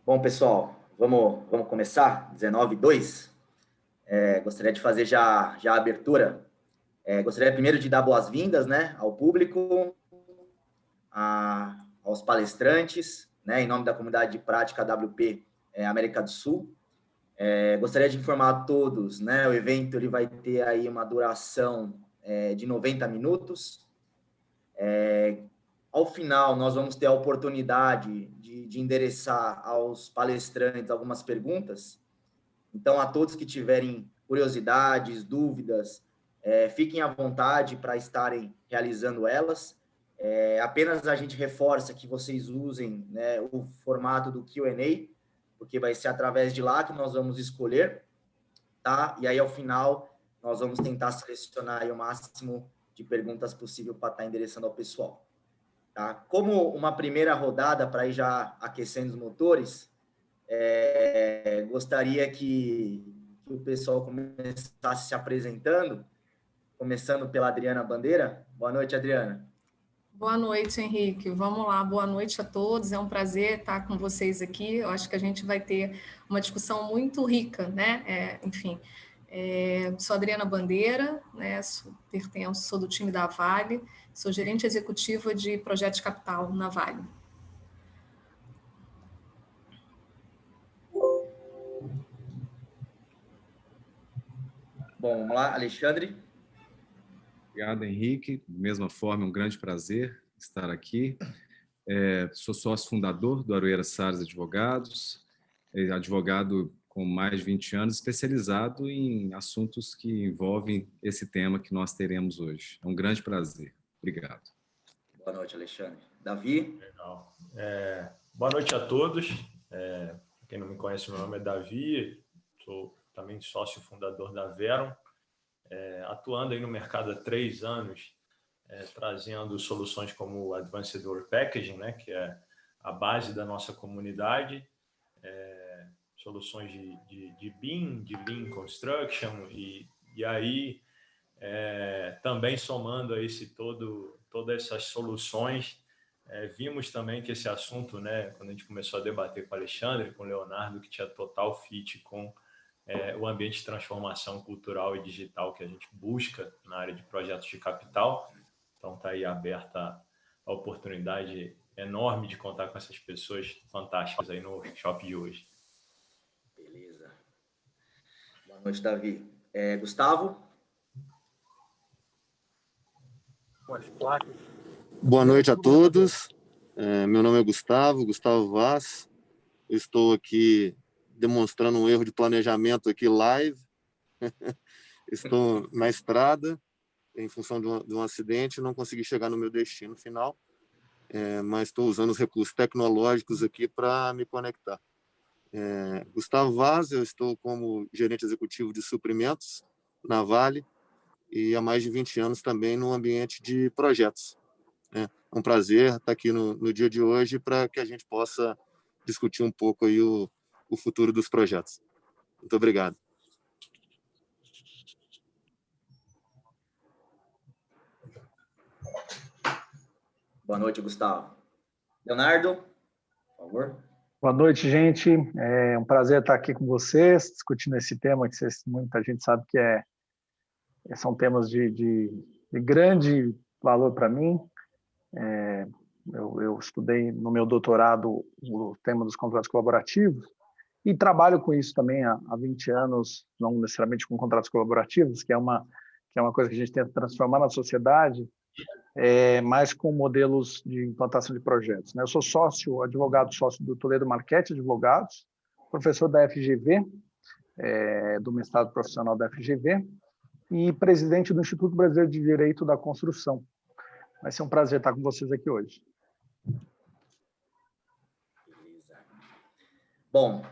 Bom, pessoal, vamos começar? 19:02. Gostaria de fazer já a abertura. Gostaria primeiro de dar boas-vindas, né, ao público, aos palestrantes, né, em nome da comunidade de prática AWP América do Sul. Gostaria de informar a todos, né, o evento ele vai ter aí uma duração de 90 minutos. Ao final, nós vamos ter a oportunidade de endereçar aos palestrantes algumas perguntas. Então, a todos que tiverem curiosidades, dúvidas, fiquem à vontade para estarem realizando elas. Apenas a gente reforça que vocês usem, né, o formato do Q&A, porque vai ser através de lá que nós vamos escolher, tá? E aí, ao final, nós vamos tentar selecionar aí o máximo de perguntas possível para estar endereçando ao pessoal. Tá? Como uma primeira rodada para ir já aquecendo os motores, gostaria que o pessoal começasse se apresentando, começando pela Adriana Bandeira. Boa noite, Adriana. Boa noite, Henrique. Vamos lá, boa noite a todos. É um prazer estar com vocês aqui. Eu acho que a gente vai ter uma discussão muito rica, né? Sou Adriana Bandeira, né? Sou do time da Vale, sou gerente executiva de projetos de capital na Vale. Bom, vamos lá, Alexandre. Obrigado, Henrique. Da mesma forma, um grande prazer estar aqui. Sou sócio fundador do Aroeira Salles Advogados, advogado com mais de 20 anos, especializado em assuntos que envolvem esse tema que nós teremos hoje. É um grande prazer. Obrigado. Boa noite, Alexandre. Davi? Legal. Boa noite a todos. Quem não me conhece, meu nome é Davi, sou também sócio fundador da Verum, atuando aí no mercado há 3 anos, trazendo soluções como o Advanced Work Packaging, né, que é a base da nossa comunidade, soluções de BIM, de Lean Construction, e aí também somando a todas essas soluções, vimos também que esse assunto, né, quando a gente começou a debater com o Alexandre, com o Leonardo, que tinha total fit com o ambiente de transformação cultural e digital que a gente busca na área de projetos de capital. Então, está aí aberta a oportunidade enorme de contar com essas pessoas fantásticas aí no workshop de hoje. Beleza. Boa noite, Davi. Gustavo? Boa noite a todos. Meu nome é Gustavo Vaz. Eu estou aqui demonstrando um erro de planejamento aqui live. Estou na estrada em função de um acidente, não consegui chegar no meu destino final, mas estou usando os recursos tecnológicos aqui para me conectar. Gustavo Vaz, eu estou como gerente executivo de suprimentos na Vale e há mais de 20 anos também no ambiente de projetos. É um prazer estar aqui no dia de hoje para que a gente possa discutir um pouco aí o futuro dos projetos. Muito obrigado. Boa noite, Gustavo. Leonardo, por favor. Boa noite, gente. É um prazer estar aqui com vocês, discutindo esse tema que muita gente sabe que são temas de grande valor para mim. Eu estudei no meu doutorado o tema dos contratos colaborativos e trabalho com isso também há 20 anos, não necessariamente com contratos colaborativos, que é uma coisa que a gente tenta transformar na sociedade, mas com modelos de implantação de projetos. Eu sou advogado sócio do Toledo Marchetti Advogados, professor da FGV, do mestrado profissional da FGV, e presidente do Instituto Brasileiro de Direito da Construção. Vai ser um prazer estar com vocês aqui hoje. Beleza. Bom,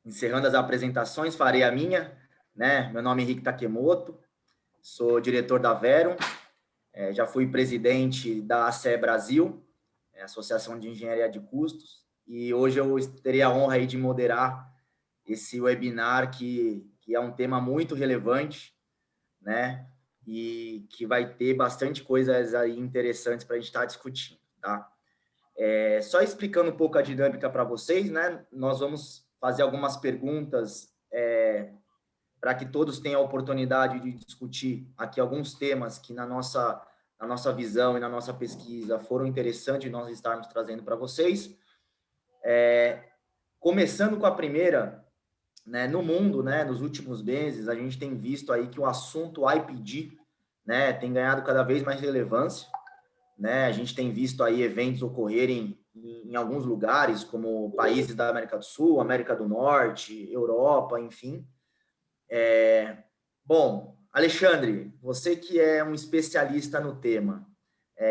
encerrando as apresentações, farei a minha, né? Meu nome é Henrique Takemoto, sou diretor da Verum, já fui presidente da ACE Brasil, Associação de Engenharia de Custos, e hoje eu terei a honra aí de moderar esse webinar que é um tema muito relevante, né? E que vai ter bastante coisas aí interessantes para a gente estar discutindo, tá? Só explicando um pouco a dinâmica para vocês, né? Nós vamos fazer algumas perguntas para que todos tenham a oportunidade de discutir aqui alguns temas que na nossa visão e na nossa pesquisa foram interessantes nós estarmos trazendo para vocês. Começando com a primeira, né, no mundo, né, nos últimos meses, a gente tem visto aí que o assunto IPD, né, tem ganhado cada vez mais relevância, né? A gente tem visto aí eventos ocorrerem em alguns lugares, como países da América do Sul, América do Norte, Europa, enfim. Bom, Alexandre, você que é um especialista no tema,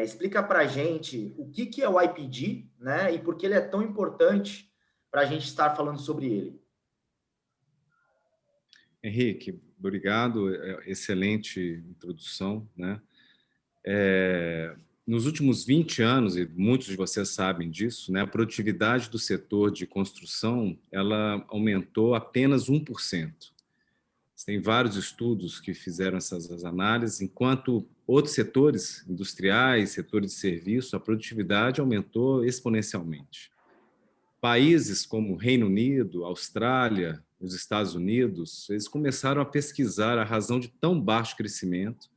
explica para a gente o que é o IPD, né, e por que ele é tão importante para a gente estar falando sobre ele. Henrique, obrigado, excelente introdução, né? Nos últimos 20 anos, e muitos de vocês sabem disso, né, a produtividade do setor de construção ela aumentou apenas 1%. Tem vários estudos que fizeram essas análises, enquanto outros setores industriais, setores de serviço, a produtividade aumentou exponencialmente. Países como Reino Unido, Austrália, os Estados Unidos, eles começaram a pesquisar a razão de tão baixo crescimento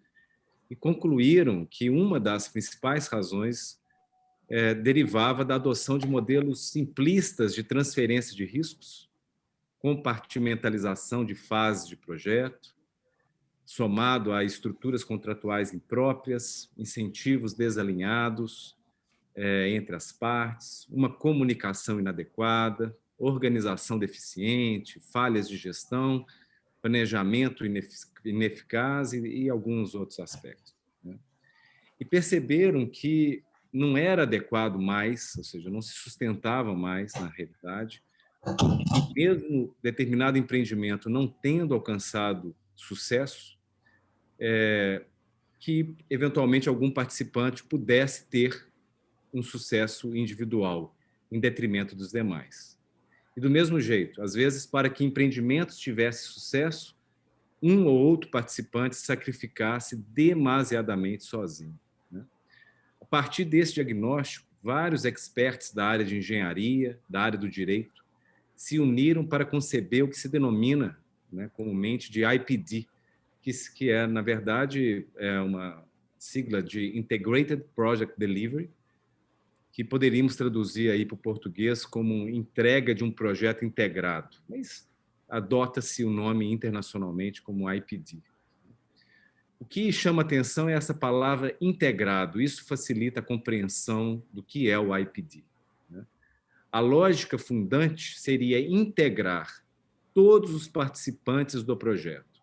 e concluíram que uma das principais razões derivava da adoção de modelos simplistas de transferência de riscos, compartimentalização de fases de projeto, somado a estruturas contratuais impróprias, incentivos desalinhados entre as partes, uma comunicação inadequada, organização deficiente, falhas de gestão, planejamento ineficaz e alguns outros aspectos, né? E perceberam que não era adequado mais, ou seja, não se sustentava mais na realidade, e mesmo determinado empreendimento não tendo alcançado sucesso, que eventualmente algum participante pudesse ter um sucesso individual em detrimento dos demais. E do mesmo jeito, às vezes, para que empreendimentos tivessem sucesso, um ou outro participante sacrificasse demasiadamente sozinho, né? A partir desse diagnóstico, vários experts da área de engenharia, da área do direito, se uniram para conceber o que se denomina, né, comumente de IPD, que é, na verdade, uma sigla de Integrated Project Delivery, que poderíamos traduzir aí para o português como entrega de um projeto integrado, mas adota-se o nome internacionalmente como IPD. O que chama atenção é essa palavra integrado. Isso facilita a compreensão do que é o IPD, né? A lógica fundante seria integrar todos os participantes do projeto: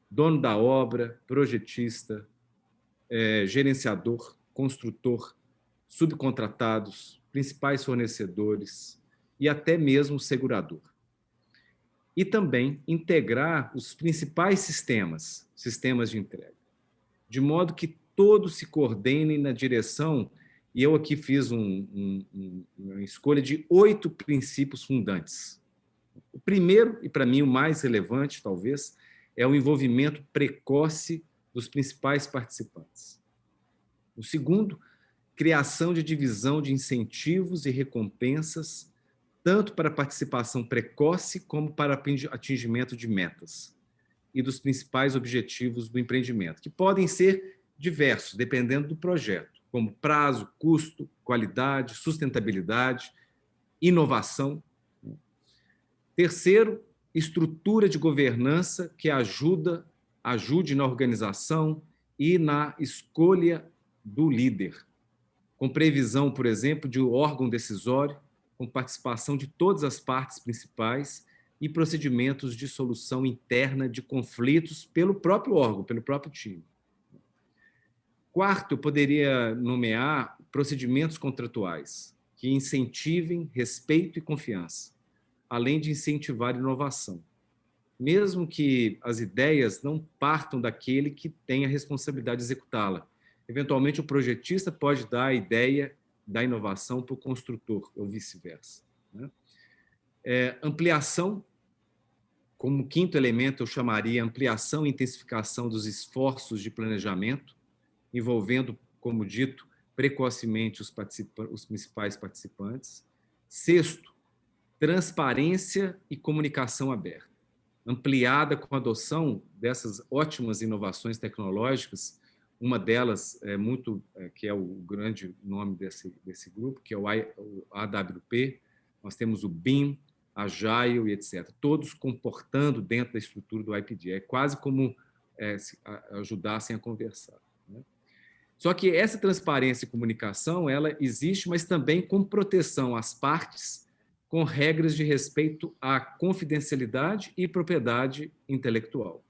dono da obra, projetista, gerenciador, construtor, subcontratados, principais fornecedores e até mesmo segurador. E também integrar os principais sistemas de entrega, de modo que todos se coordenem na direção. E eu aqui fiz uma escolha de 8 princípios fundantes. O primeiro, e para mim o mais relevante, talvez, é o envolvimento precoce dos principais participantes. O segundo, criação de divisão de incentivos e recompensas, tanto para participação precoce como para atingimento de metas e dos principais objetivos do empreendimento, que podem ser diversos, dependendo do projeto, como prazo, custo, qualidade, sustentabilidade, inovação. Terceiro, estrutura de governança que ajude na organização e na escolha do líder, com previsão, por exemplo, de um órgão decisório, com participação de todas as partes principais e procedimentos de solução interna de conflitos pelo próprio órgão, pelo próprio time. Quarto, eu poderia nomear procedimentos contratuais que incentivem respeito e confiança, além de incentivar inovação, mesmo que as ideias não partam daquele que tem a responsabilidade de executá-la. Eventualmente, o projetista pode dar a ideia da inovação para o construtor, ou vice-versa, né? Ampliação, como quinto elemento, eu chamaria ampliação e intensificação dos esforços de planejamento, envolvendo, como dito, precocemente os principais participantes. Sexto, transparência e comunicação aberta, ampliada com a adoção dessas ótimas inovações tecnológicas. Uma delas que é o grande nome desse grupo, que é o AWP. Nós temos o BIM, Agile e etc. Todos comportando dentro da estrutura do IPD. É quase como ajudassem a conversar, né? Só que essa transparência e comunicação, ela existe, mas também com proteção às partes, com regras de respeito à confidencialidade e propriedade intelectual.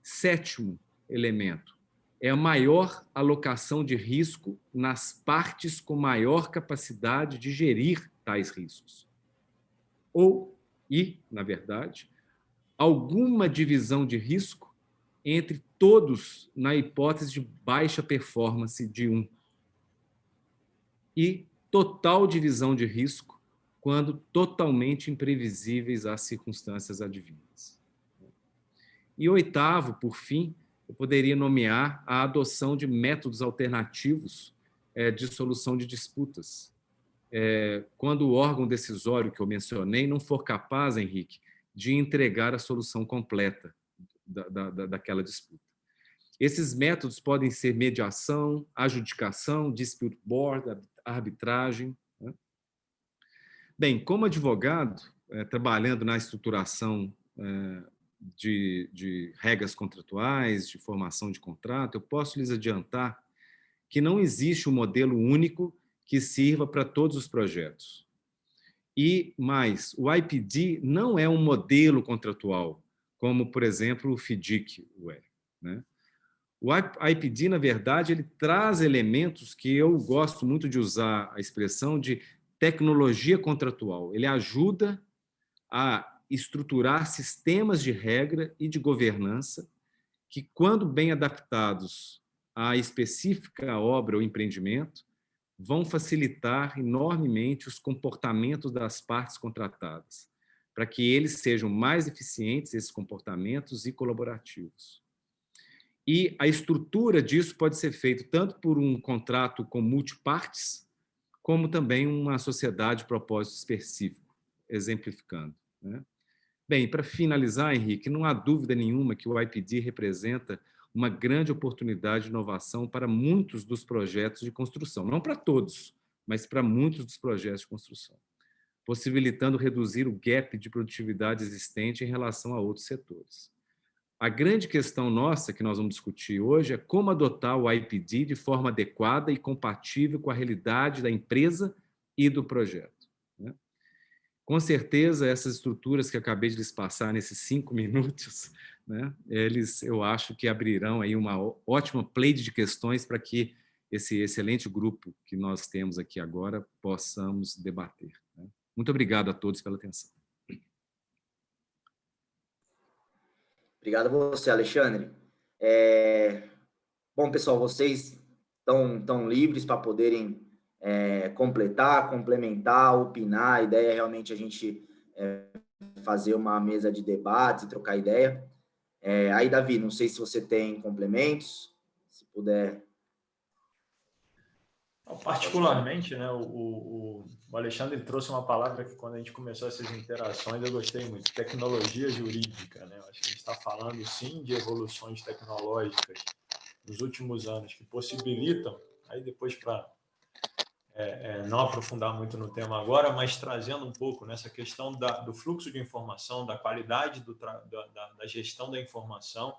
Sétimo elemento é a maior alocação de risco nas partes com maior capacidade de gerir tais riscos. Na verdade, alguma divisão de risco entre todos na hipótese de baixa performance de um. E total divisão de risco quando totalmente imprevisíveis as circunstâncias advindas. E oitavo, por fim, eu poderia nomear a adoção de métodos alternativos de solução de disputas. Quando o órgão decisório que eu mencionei não for capaz, Henrique, de entregar a solução completa daquela disputa. Esses métodos podem ser mediação, adjudicação, dispute board, arbitragem, né? Bem, como advogado, trabalhando na estruturação de regras contratuais, de formação de contrato, eu posso lhes adiantar que não existe um modelo único que sirva para todos os projetos. E mais, o IPD não é um modelo contratual, como, por exemplo, o FDIC é, né? O IPD, na verdade, ele traz elementos que eu gosto muito de usar a expressão de tecnologia contratual. Ele ajuda a estruturar sistemas de regra e de governança que, quando bem adaptados à específica obra ou empreendimento, vão facilitar enormemente os comportamentos das partes contratadas, para que eles sejam mais eficientes, esses comportamentos, e colaborativos. E a estrutura disso pode ser feita tanto por um contrato com multipartes, como também uma sociedade de propósito específico, exemplificando, né? Bem, para finalizar, Henrique, não há dúvida nenhuma que o IPD representa uma grande oportunidade de inovação para muitos dos projetos de construção. Não para todos, mas para muitos dos projetos de construção, possibilitando reduzir o gap de produtividade existente em relação a outros setores. A grande questão nossa que nós vamos discutir hoje é como adotar o IPD de forma adequada e compatível com a realidade da empresa e do projeto, né? Com certeza, essas estruturas que acabei de lhes passar nesses 5 minutos, né, eu acho que abrirão aí uma ótima play de questões para que esse excelente grupo que nós temos aqui agora possamos debater, né? Muito obrigado a todos pela atenção. Obrigado a você, Alexandre. Bom, pessoal, vocês estão livres para poderem completar, complementar, opinar. A ideia é realmente a gente fazer uma mesa de debates e trocar ideia. Aí, Davi, não sei se você tem complementos, se puder. Particularmente, né, o Alexandre trouxe uma palavra que, quando a gente começou essas interações, eu gostei muito: tecnologia jurídica, né? Eu acho que a gente está falando, sim, de evoluções tecnológicas nos últimos anos que possibilitam, aí depois para não aprofundar muito no tema agora, mas trazendo um pouco nessa questão do fluxo de informação, da qualidade da gestão da informação.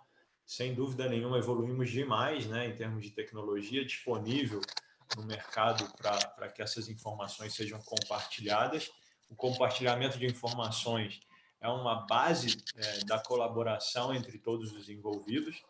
Sem dúvida nenhuma, evoluímos demais, né, em termos de tecnologia disponível no mercado para que essas informações sejam compartilhadas. O compartilhamento de informações é uma base da colaboração entre todos os envolvidos,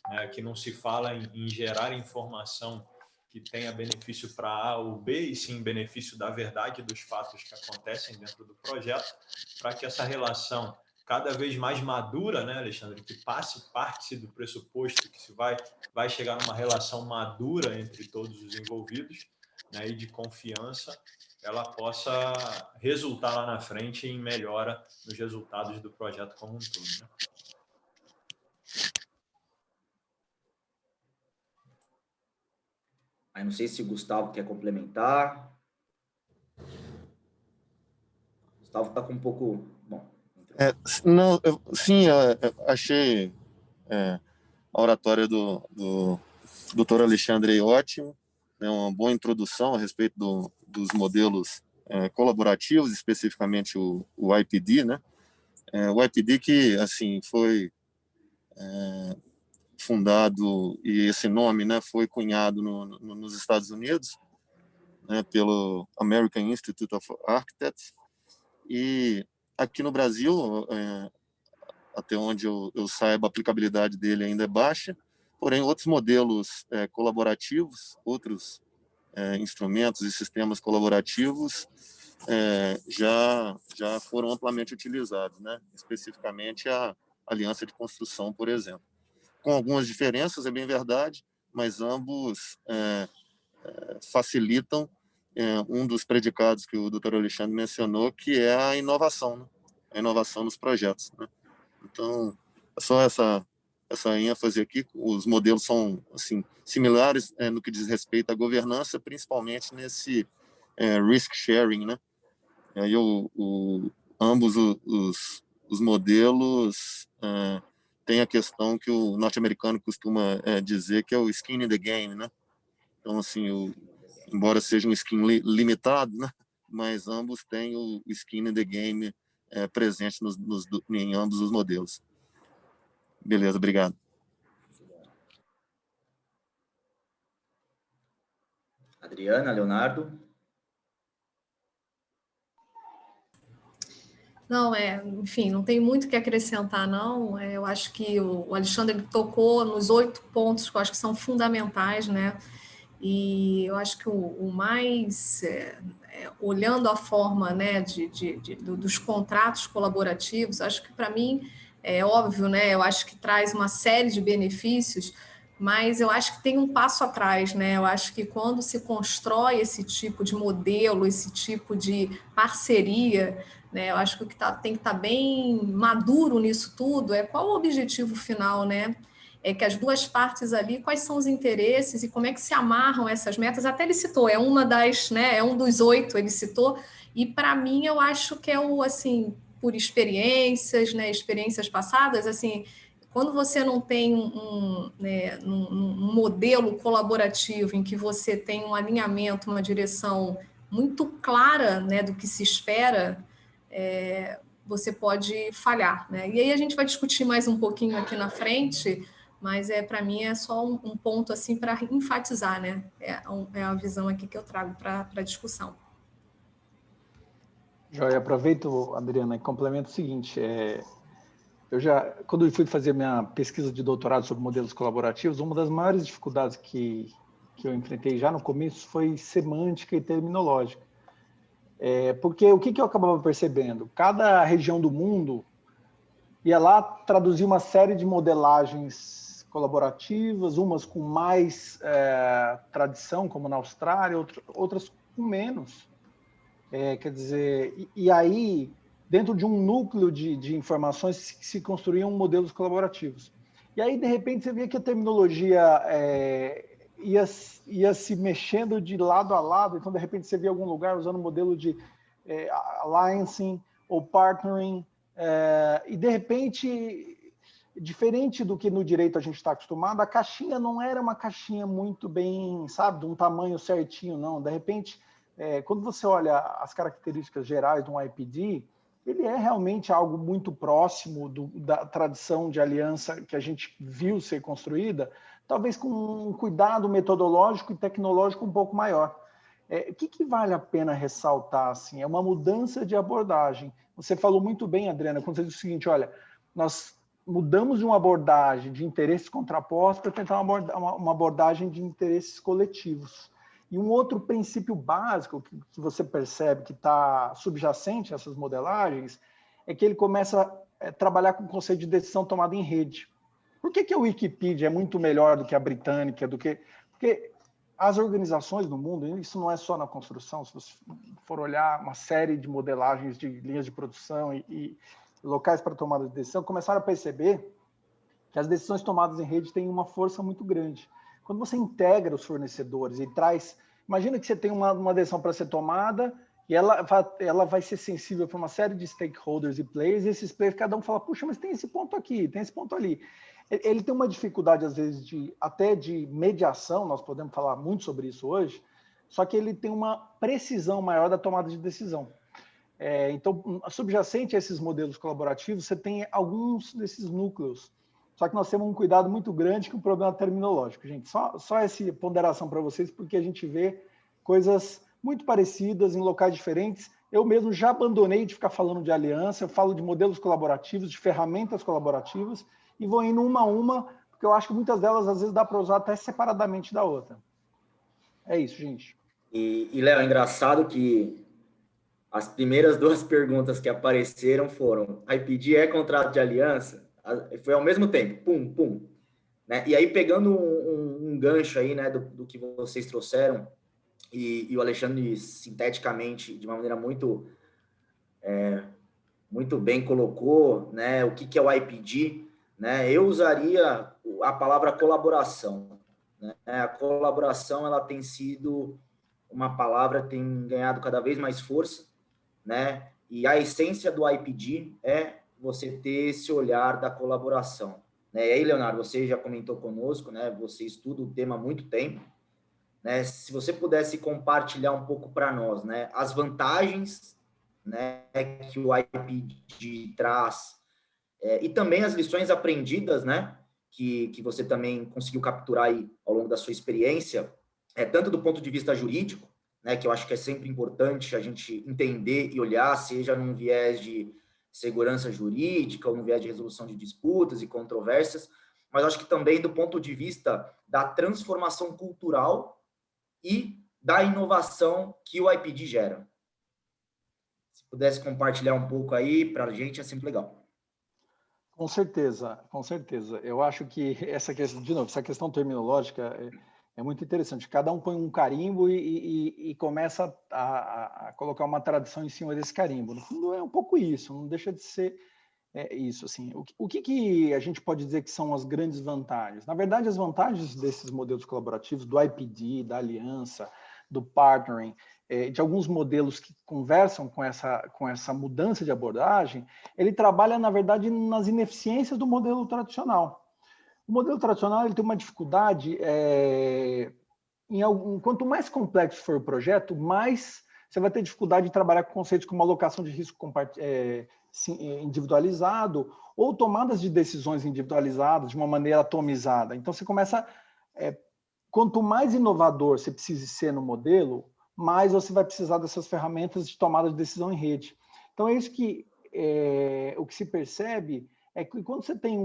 né, que não se fala em gerar informação que tenha benefício para A ou B, e sim benefício da verdade dos fatos que acontecem dentro do projeto, para que essa relação cada vez mais madura, né, Alexandre, que parte do pressuposto que se vai chegar numa relação madura entre todos os envolvidos, né, e de confiança, ela possa resultar lá na frente em melhora nos resultados do projeto como um todo, né? Aí não sei se o Gustavo quer complementar. O Gustavo está com um pouco... Bom, não, sim, achei a oratória do Dr. Alexandre ótimo, né, uma boa introdução a respeito dos modelos colaborativos, especificamente o IPD, né? O IPD que assim foi fundado, e esse nome, né, foi cunhado nos Estados Unidos, né, pelo American Institute of Architects, e aqui no Brasil, até onde eu saiba, a aplicabilidade dele ainda é baixa, porém outros modelos colaborativos, outros instrumentos e sistemas colaborativos já foram amplamente utilizados, né? Especificamente a aliança de construção, por exemplo. Com algumas diferenças, é bem verdade, mas ambos facilitam um dos predicados que o Dr. Alexandre mencionou, que é a inovação, né? A inovação nos projetos, né? Então, é só essa ênfase aqui. Os modelos são assim similares no que diz respeito à governança, principalmente nesse risk sharing, né? E aí ambos os modelos têm a questão que o norte-americano costuma dizer, que é o skin in the game, né? Então, assim, embora seja um skin limitado, né? Mas ambos têm o skin in the game presente em ambos os modelos. Beleza, obrigado. Adriana, Leonardo? Não, enfim, não tem muito o que acrescentar, não. Eu acho que o Alexandre tocou nos 8 pontos que eu acho que são fundamentais, né? E eu acho que o mais, olhando a forma, né, dos contratos colaborativos, acho que para mim é óbvio, né? Eu acho que traz uma série de benefícios, mas eu acho que tem um passo atrás, né? Eu acho que quando se constrói esse tipo de modelo, esse tipo de parceria, né, eu acho que o que tem que estar bem maduro nisso tudo é qual o objetivo final, né? É que as duas partes ali, quais são os interesses e como é que se amarram essas metas. Até ele citou, é um dos 8, ele citou, e para mim eu acho que assim, por experiências, né, experiências passadas, assim, quando você não tem um modelo colaborativo em que você tem um alinhamento, uma direção muito clara, né, do que se espera, você pode falhar, né? E aí a gente vai discutir mais um pouquinho aqui na frente, mas para mim é só um ponto assim para enfatizar, né? É a visão aqui que eu trago para a discussão. Joia, aproveito, Adriana, e complemento o seguinte, quando eu fui fazer minha pesquisa de doutorado sobre modelos colaborativos, uma das maiores dificuldades que eu enfrentei já no começo foi semântica e terminológica. Porque o que eu acabava percebendo? Cada região do mundo ia lá traduzir uma série de modelagens colaborativas, umas com mais tradição, como na Austrália, outras com menos. Quer dizer, e aí, dentro de um núcleo de informações, se construíam modelos colaborativos. E aí, de repente, você via que a terminologia ia se mexendo de lado a lado, então, de repente, você via algum lugar usando um modelo de alliancing ou partnering, e, de repente, diferente do que no direito a gente está acostumado, a caixinha não era uma caixinha muito bem, sabe, de um tamanho certinho, não. De repente, quando você olha as características gerais de um IPD, ele é realmente algo muito próximo da tradição de aliança que a gente viu ser construída, talvez com um cuidado metodológico e tecnológico um pouco maior. O que vale a pena ressaltar? Assim, é uma mudança de abordagem. Você falou muito bem, Adriana, quando você disse o seguinte, olha, nós mudamos de uma abordagem de interesses contrapostos para tentar uma abordagem de interesses coletivos. E um outro princípio básico que você percebe que está subjacente a essas modelagens é que ele começa a trabalhar com o conceito de decisão tomada em rede. Por que a Wikipedia é muito melhor do que a britânica? Porque as organizações no mundo, isso não é só na construção, se você for olhar uma série de modelagens de linhas de produção e locais para tomada de decisão, começaram a perceber que as decisões tomadas em rede têm uma força muito grande. quando você integra os fornecedores e traz... Imagina que você tem uma decisão para ser tomada e ela vai ser sensível para uma série de stakeholders e players, e esses players, cada um fala, puxa, mas tem esse ponto aqui, tem esse ponto ali. Ele tem uma dificuldade, às vezes, até de mediação, nós podemos falar muito sobre isso hoje, só que ele tem uma precisão maior da tomada de decisão. Então, subjacente a esses modelos colaborativos, você tem alguns desses núcleos. Só que nós temos um cuidado muito grande com o problema terminológico, gente. Só essa ponderação para vocês, porque a gente vê coisas muito parecidas em locais diferentes. Eu mesmo já abandonei de ficar falando de aliança, eu falo de modelos colaborativos, de ferramentas colaborativas, e vou indo uma a uma, porque eu acho que muitas delas, às vezes, dá para usar até separadamente da outra. É isso, gente. E Léo, é engraçado que as primeiras duas perguntas que apareceram foram: IPD é contrato de aliança? Foi ao mesmo tempo, pum, pum. Né? E aí, pegando um gancho aí, né, do que vocês trouxeram, e o Alexandre, sinteticamente, de uma maneira muito bem colocou, né, o que é o IPD, né? Eu usaria a palavra colaboração. Né? A colaboração, ela tem sido uma palavra que tem ganhado cada vez mais força, né? E a essência do IPD é você ter esse olhar da colaboração. Né? E aí, Leonardo, você já comentou conosco, né? Você estuda o tema há muito tempo, né? Se você pudesse compartilhar um pouco para nós, né, as vantagens, né, que o IPD traz, e também as lições aprendidas, né, que você também conseguiu capturar aí ao longo da sua experiência, tanto do ponto de vista jurídico, né, que eu acho que é sempre importante a gente entender e olhar, seja num viés de segurança jurídica ou num viés de resolução de disputas e controvérsias, mas acho que também do ponto de vista da transformação cultural e da inovação que o IPD gera. Se pudesse compartilhar um pouco aí para a gente, é sempre legal. Com certeza, com certeza. Eu acho que essa questão, de novo, essa questão terminológica é muito interessante. Cada um põe um carimbo e começa a colocar uma tradução em cima desse carimbo. No fundo, é um pouco isso, não deixa de ser isso. Assim. O que a gente pode dizer que são as grandes vantagens? Na verdade, as vantagens desses modelos colaborativos, do IPD, da aliança, do partnering, de alguns modelos que conversam com essa mudança de abordagem, ele trabalha, na verdade, nas ineficiências do modelo tradicional. O modelo tradicional ele tem uma dificuldade, quanto mais complexo for o projeto, mais você vai ter dificuldade de trabalhar com conceitos como alocação de risco individualizado ou tomadas de decisões individualizadas de uma maneira atomizada. Então, você começa... quanto mais inovador você precisa ser no modelo, mais você vai precisar dessas ferramentas de tomada de decisão em rede. Então, é isso que o que se percebe é que quando você tem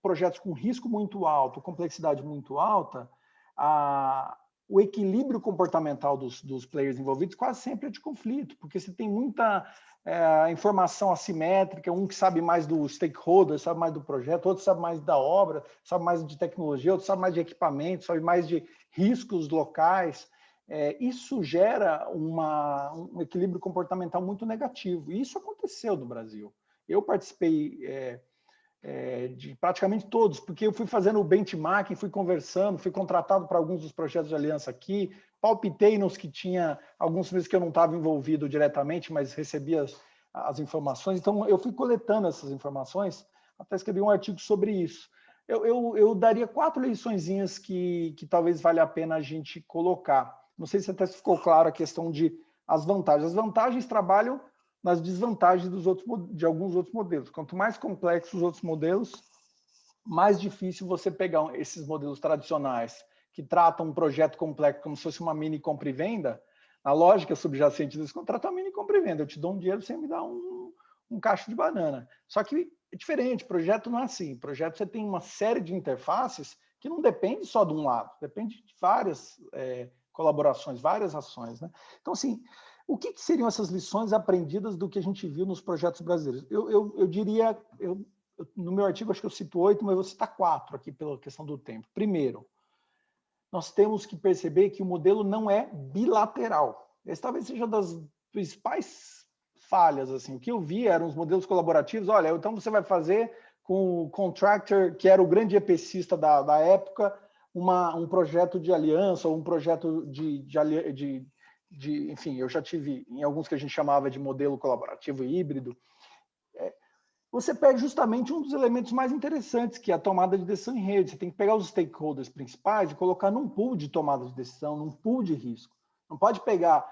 projetos com risco muito alto, complexidade muito alta, o equilíbrio comportamental dos players envolvidos quase sempre é de conflito, porque você tem muita informação assimétrica, um que sabe mais do stakeholder, sabe mais do projeto, outro sabe mais da obra, sabe mais de tecnologia, outro sabe mais de equipamento, sabe mais de riscos locais. Isso gera um equilíbrio comportamental muito negativo. E isso aconteceu no Brasil. Eu participei de praticamente todos, porque eu fui fazendo o benchmarking, fui conversando, fui contratado para alguns dos projetos de aliança aqui, palpitei nos que tinha alguns meses que eu não estava envolvido diretamente, mas recebia as informações. Então, eu fui coletando essas informações, até escrevi um artigo sobre isso. Eu daria 4 liçõezinhas que talvez valha a pena a gente colocar. Não sei se até ficou claro a questão de as vantagens. As vantagens trabalham nas desvantagens de alguns outros modelos. Quanto mais complexos os outros modelos, mais difícil você pegar esses modelos tradicionais que tratam um projeto complexo como se fosse uma mini compra e venda. A lógica subjacente desse contrato é uma mini compra e venda. Eu te dou um dinheiro, você me dá um cacho de banana. Só que é diferente, projeto não é assim. Projeto você tem uma série de interfaces que não depende só de um lado, depende de várias colaborações, várias ações. Né? Então, assim, o que seriam essas lições aprendidas do que a gente viu nos projetos brasileiros? Eu diria, no meu artigo acho que eu cito 8, mas eu vou citar 4 aqui pela questão do tempo. Primeiro, nós temos que perceber que o modelo não é bilateral. Esse talvez seja das principais falhas. Assim. O que eu vi eram os modelos colaborativos. Olha, então você vai fazer com o contractor, que era o grande EPCista da época, um projeto de aliança ou um projeto enfim, eu já tive em alguns que a gente chamava de modelo colaborativo e híbrido, você perde justamente um dos elementos mais interessantes, que é a tomada de decisão em rede. Você tem que pegar os stakeholders principais e colocar num pool de tomada de decisão, num pool de risco. Não pode pegar,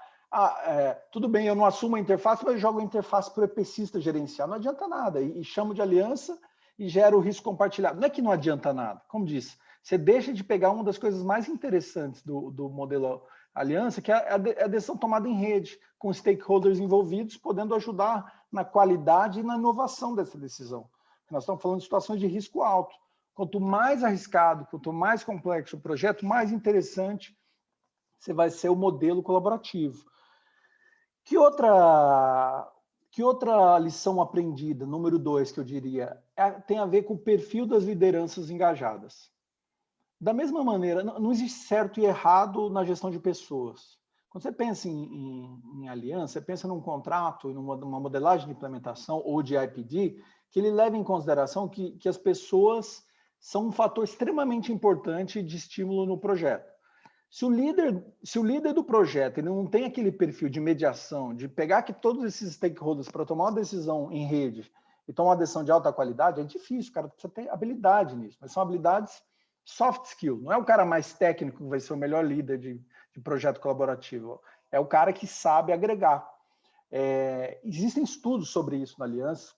tudo bem, eu não assumo a interface, mas eu jogo a interface para o EPCista gerenciar. Não adianta nada. E chamo de aliança e gera o risco compartilhado. Não é que não adianta nada. Como disse, você deixa de pegar uma das coisas mais interessantes do modelo aliança, que é a decisão tomada em rede, com stakeholders envolvidos, podendo ajudar na qualidade e na inovação dessa decisão. Nós estamos falando de situações de risco alto. Quanto mais arriscado, quanto mais complexo o projeto, mais interessante você vai ser o modelo colaborativo. Que outra lição aprendida, número 2, que eu diria, tem a ver com o perfil das lideranças engajadas. Da mesma maneira, não existe certo e errado na gestão de pessoas. Quando você pensa em aliança, você pensa num contrato, numa modelagem de implementação ou de IPD, que ele leva em consideração que as pessoas são um fator extremamente importante de estímulo no projeto. Se o líder do projeto ele não tem aquele perfil de mediação, de pegar que todos esses stakeholders para tomar uma decisão em rede e tomar uma decisão de alta qualidade, é difícil, o cara precisa ter habilidade nisso, mas são habilidades soft skill, não é o cara mais técnico que vai ser o melhor líder de projeto colaborativo, é o cara que sabe agregar. Existem estudos sobre isso na Aliança,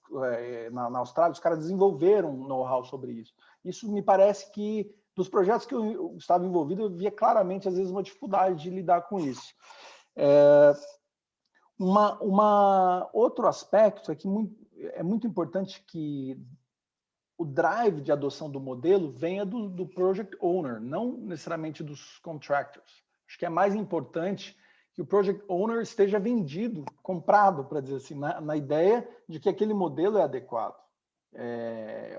na Austrália, os caras desenvolveram um know-how sobre isso. Isso me parece que, dos projetos que eu estava envolvido, eu via claramente, às vezes, uma dificuldade de lidar com isso. Outro aspecto é que é muito importante que o drive de adoção do modelo venha do project owner, não necessariamente dos contractors. Acho que é mais importante que o project owner esteja vendido, comprado, para dizer assim, na ideia de que aquele modelo é adequado.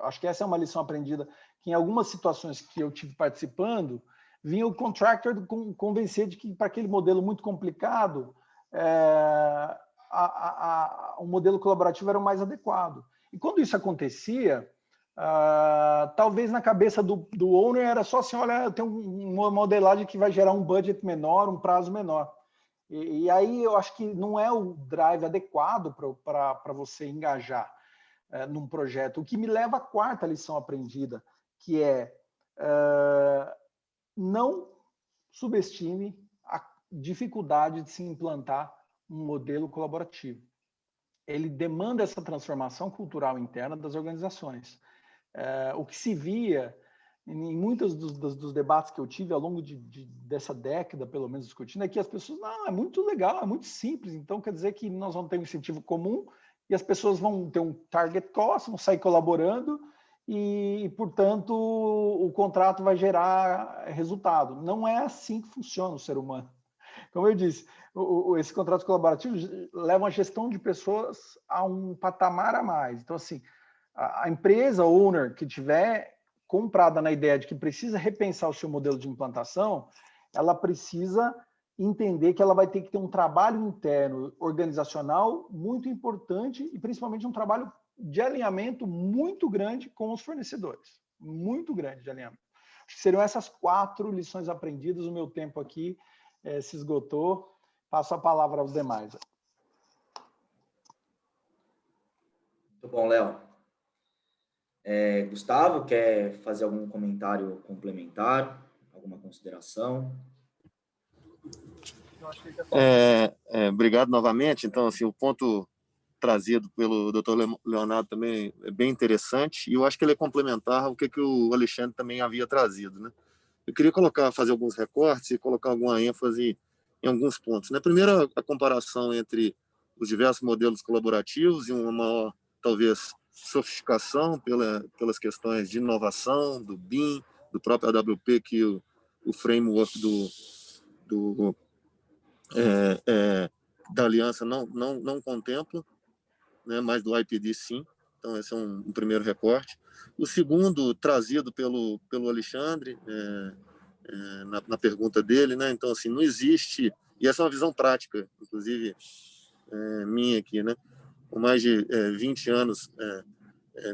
Acho que essa é uma lição aprendida, que em algumas situações que eu tive participando, vinha o contractor convencer de que para aquele modelo muito complicado, o modelo colaborativo era o mais adequado. E quando isso acontecia, talvez na cabeça do owner era só assim, olha, eu tenho uma modelagem que vai gerar um budget menor, um prazo menor. E aí eu acho que não é o drive adequado para você engajar num projeto. O que me leva à quarta lição aprendida, que é não subestime a dificuldade de se implantar um modelo colaborativo. Ele demanda essa transformação cultural interna das organizações. O que se via em muitos dos debates que eu tive ao longo dessa década, pelo menos discutindo, é que as pessoas, não, é muito legal, é muito simples, então quer dizer que nós vamos ter um incentivo comum e as pessoas vão ter um target cost, vão sair colaborando e, portanto, o contrato vai gerar resultado. Não é assim que funciona o ser humano. Como eu disse, esse contrato colaborativo leva a gestão de pessoas a um patamar a mais. Então, assim, a empresa owner que tiver comprada na ideia de que precisa repensar o seu modelo de implantação, ela precisa entender que ela vai ter que ter um trabalho interno organizacional muito importante e principalmente um trabalho de alinhamento muito grande com os fornecedores. Muito grande de alinhamento. Acho que seriam essas 4 lições aprendidas. O meu tempo aqui se esgotou. Passo a palavra aos demais. Muito bom, Léo. Gustavo, quer fazer algum comentário complementar? Alguma consideração? Obrigado novamente. Então, assim, o ponto trazido pelo Dr. Leonardo também é bem interessante e eu acho que ele é complementar ao que o Alexandre também havia trazido, né? Eu queria fazer alguns recortes e colocar alguma ênfase em alguns pontos, né? Primeiro, a comparação entre os diversos modelos colaborativos e uma maior, talvez, sofisticação pelas questões de inovação, do BIM, do próprio AWP, que o framework da aliança não contempla, né, mas do IPD sim. Então, esse é um primeiro recorte. O segundo, trazido pelo Alexandre, na pergunta dele, né? Então, assim, não existe, e essa é uma visão prática, inclusive minha aqui, né? Com mais de 20 anos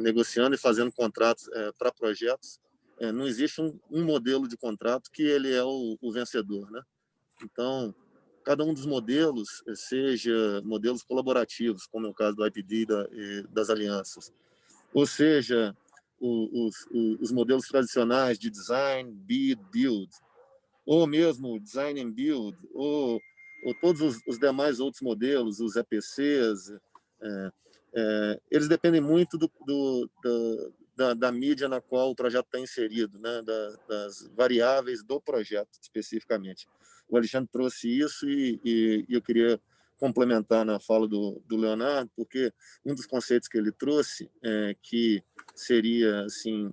negociando e fazendo contratos para projetos, não existe um modelo de contrato que ele é o vencedor, né? Então, cada um dos modelos, seja modelos colaborativos, como é o caso do IPD das alianças, ou seja, os modelos tradicionais de design, bid, build, ou mesmo design and build, ou todos os demais outros modelos, os EPCs, eles dependem muito da mídia na qual o projeto está inserido, né? Das variáveis do projeto, especificamente. O Alexandre trouxe isso e eu queria complementar na fala do Leonardo, porque um dos conceitos que ele trouxe, que seria assim,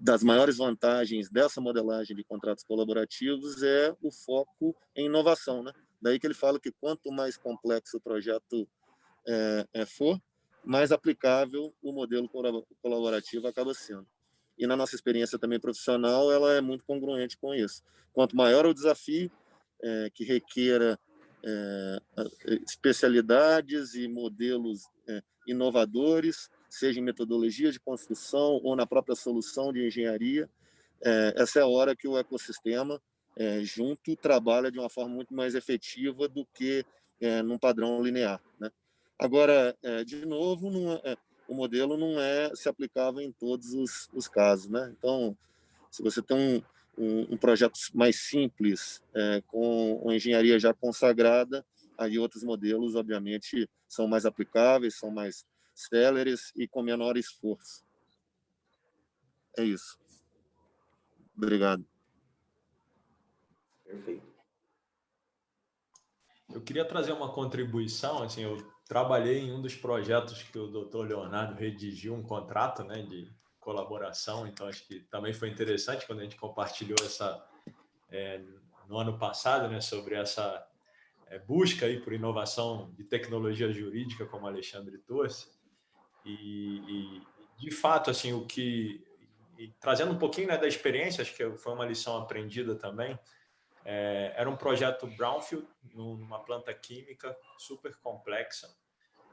das maiores vantagens dessa modelagem de contratos colaborativos é o foco em inovação, né? Daí que ele fala que quanto mais complexo o projeto for, mais aplicável o modelo colaborativo acaba sendo. E na nossa experiência também profissional, ela é muito congruente com isso. Quanto maior o desafio, que requeira especialidades e modelos inovadores, seja em metodologia de construção ou na própria solução de engenharia, essa é a hora que o ecossistema junto trabalha de uma forma muito mais efetiva do que num padrão linear, né? Agora, de novo, o modelo não se aplicava em todos os casos, né? Então, se você tem um projeto mais simples, com uma engenharia já consagrada, aí outros modelos, obviamente, são mais aplicáveis, são mais céleres e com menor esforço. É isso. Obrigado. Perfeito. Eu queria trazer uma contribuição, assim, eu trabalhei em um dos projetos que o Dr. Leonardo redigiu um contrato, né, de colaboração, então acho que também foi interessante quando a gente compartilhou no ano passado, né, sobre essa busca aí por inovação de tecnologia jurídica, como o Alexandre trouxe, e de fato, assim, trazendo um pouquinho, né, da experiência, acho que foi uma lição aprendida também. Era um projeto brownfield, numa planta química super complexa,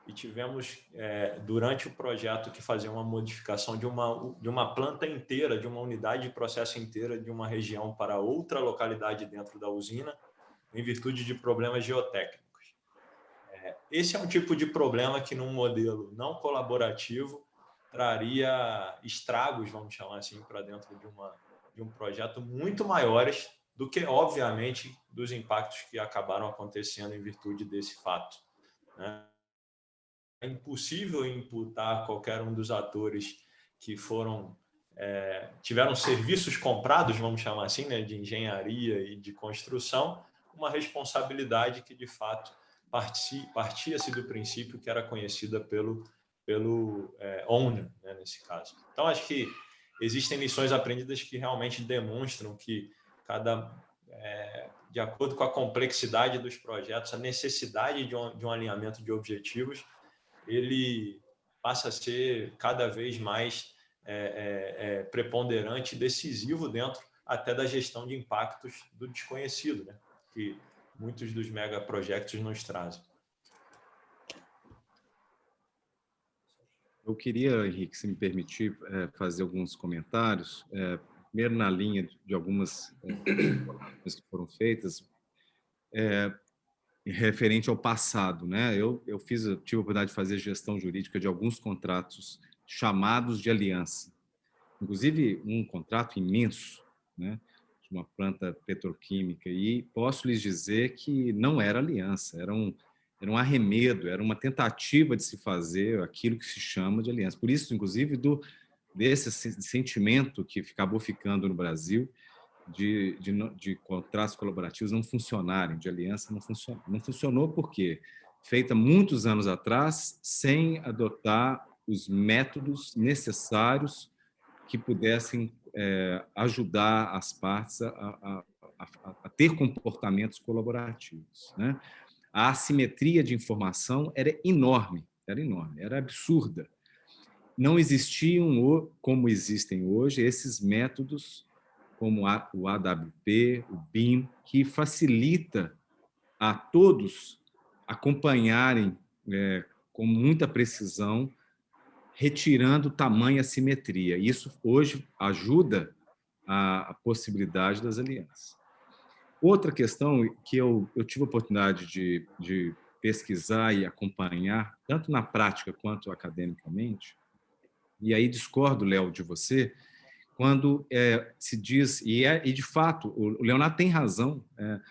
e tivemos, durante o projeto, que fazer uma modificação de uma planta inteira, de uma unidade de processo inteira, de uma região para outra localidade dentro da usina, em virtude de problemas geotécnicos. Esse é um tipo de problema que, num modelo não colaborativo, traria estragos, vamos chamar assim, para dentro de um projeto muito maiores do que, obviamente, dos impactos que acabaram acontecendo em virtude desse fato, né? É impossível imputar qualquer um dos atores que tiveram serviços comprados, vamos chamar assim, né, de engenharia e de construção, uma responsabilidade que, de fato, partia-se do princípio que era conhecida pelo owner, né, nesse caso. Então, acho que existem lições aprendidas que realmente demonstram que de acordo com a complexidade dos projetos, a necessidade de um alinhamento de objetivos, ele passa a ser cada vez mais preponderante e decisivo dentro até da gestão de impactos do desconhecido, né, que muitos dos megaprojetos nos trazem. Eu queria, Henrique, se me permitir, fazer alguns comentários, primeiro na linha de algumas coisas que foram feitas, referente ao passado, né? Eu tive a oportunidade de fazer gestão jurídica de alguns contratos chamados de aliança, inclusive um contrato imenso, né, de uma planta petroquímica, e posso lhes dizer que não era aliança, era um arremedo, era uma tentativa de se fazer aquilo que se chama de aliança. Por isso, inclusive, desse sentimento que acabou ficando no Brasil de contratos colaborativos não funcionarem, de aliança não funcionou. Não funcionou porque feita muitos anos atrás, sem adotar os métodos necessários que pudessem ajudar as partes a ter comportamentos colaborativos, né? A assimetria de informação era enorme, era absurda. Não existiam, como existem hoje, esses métodos, como o AWP, o BIM, que facilita a todos acompanharem com muita precisão retirando tamanha simetria. Isso hoje ajuda a possibilidade das alianças. Outra questão que eu tive a oportunidade de pesquisar e acompanhar, tanto na prática quanto academicamente, e aí discordo, Léo, de você, quando se diz, e de fato, o Leonardo tem razão,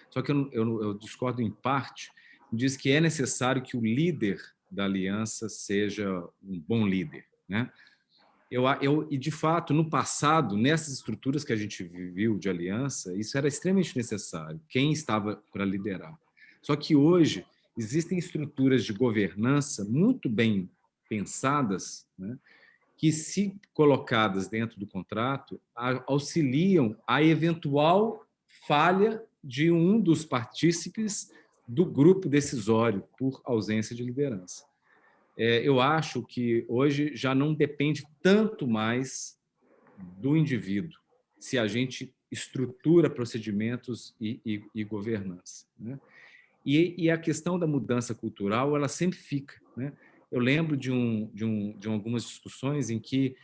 só que eu discordo em parte, diz que é necessário que o líder da aliança seja um bom líder, né? E, de fato, no passado, nessas estruturas que a gente viu de aliança, isso era extremamente necessário, quem estava para liderar. Só que hoje existem estruturas de governança muito bem pensadas, né, que, se colocadas dentro do contrato, auxiliam a eventual falha de um dos partícipes do grupo decisório por ausência de liderança. Eu acho que hoje já não depende tanto mais do indivíduo, se a gente estrutura procedimentos e governança, né? E a questão da mudança cultural, ela sempre fica, né? Eu lembro de algumas discussões em que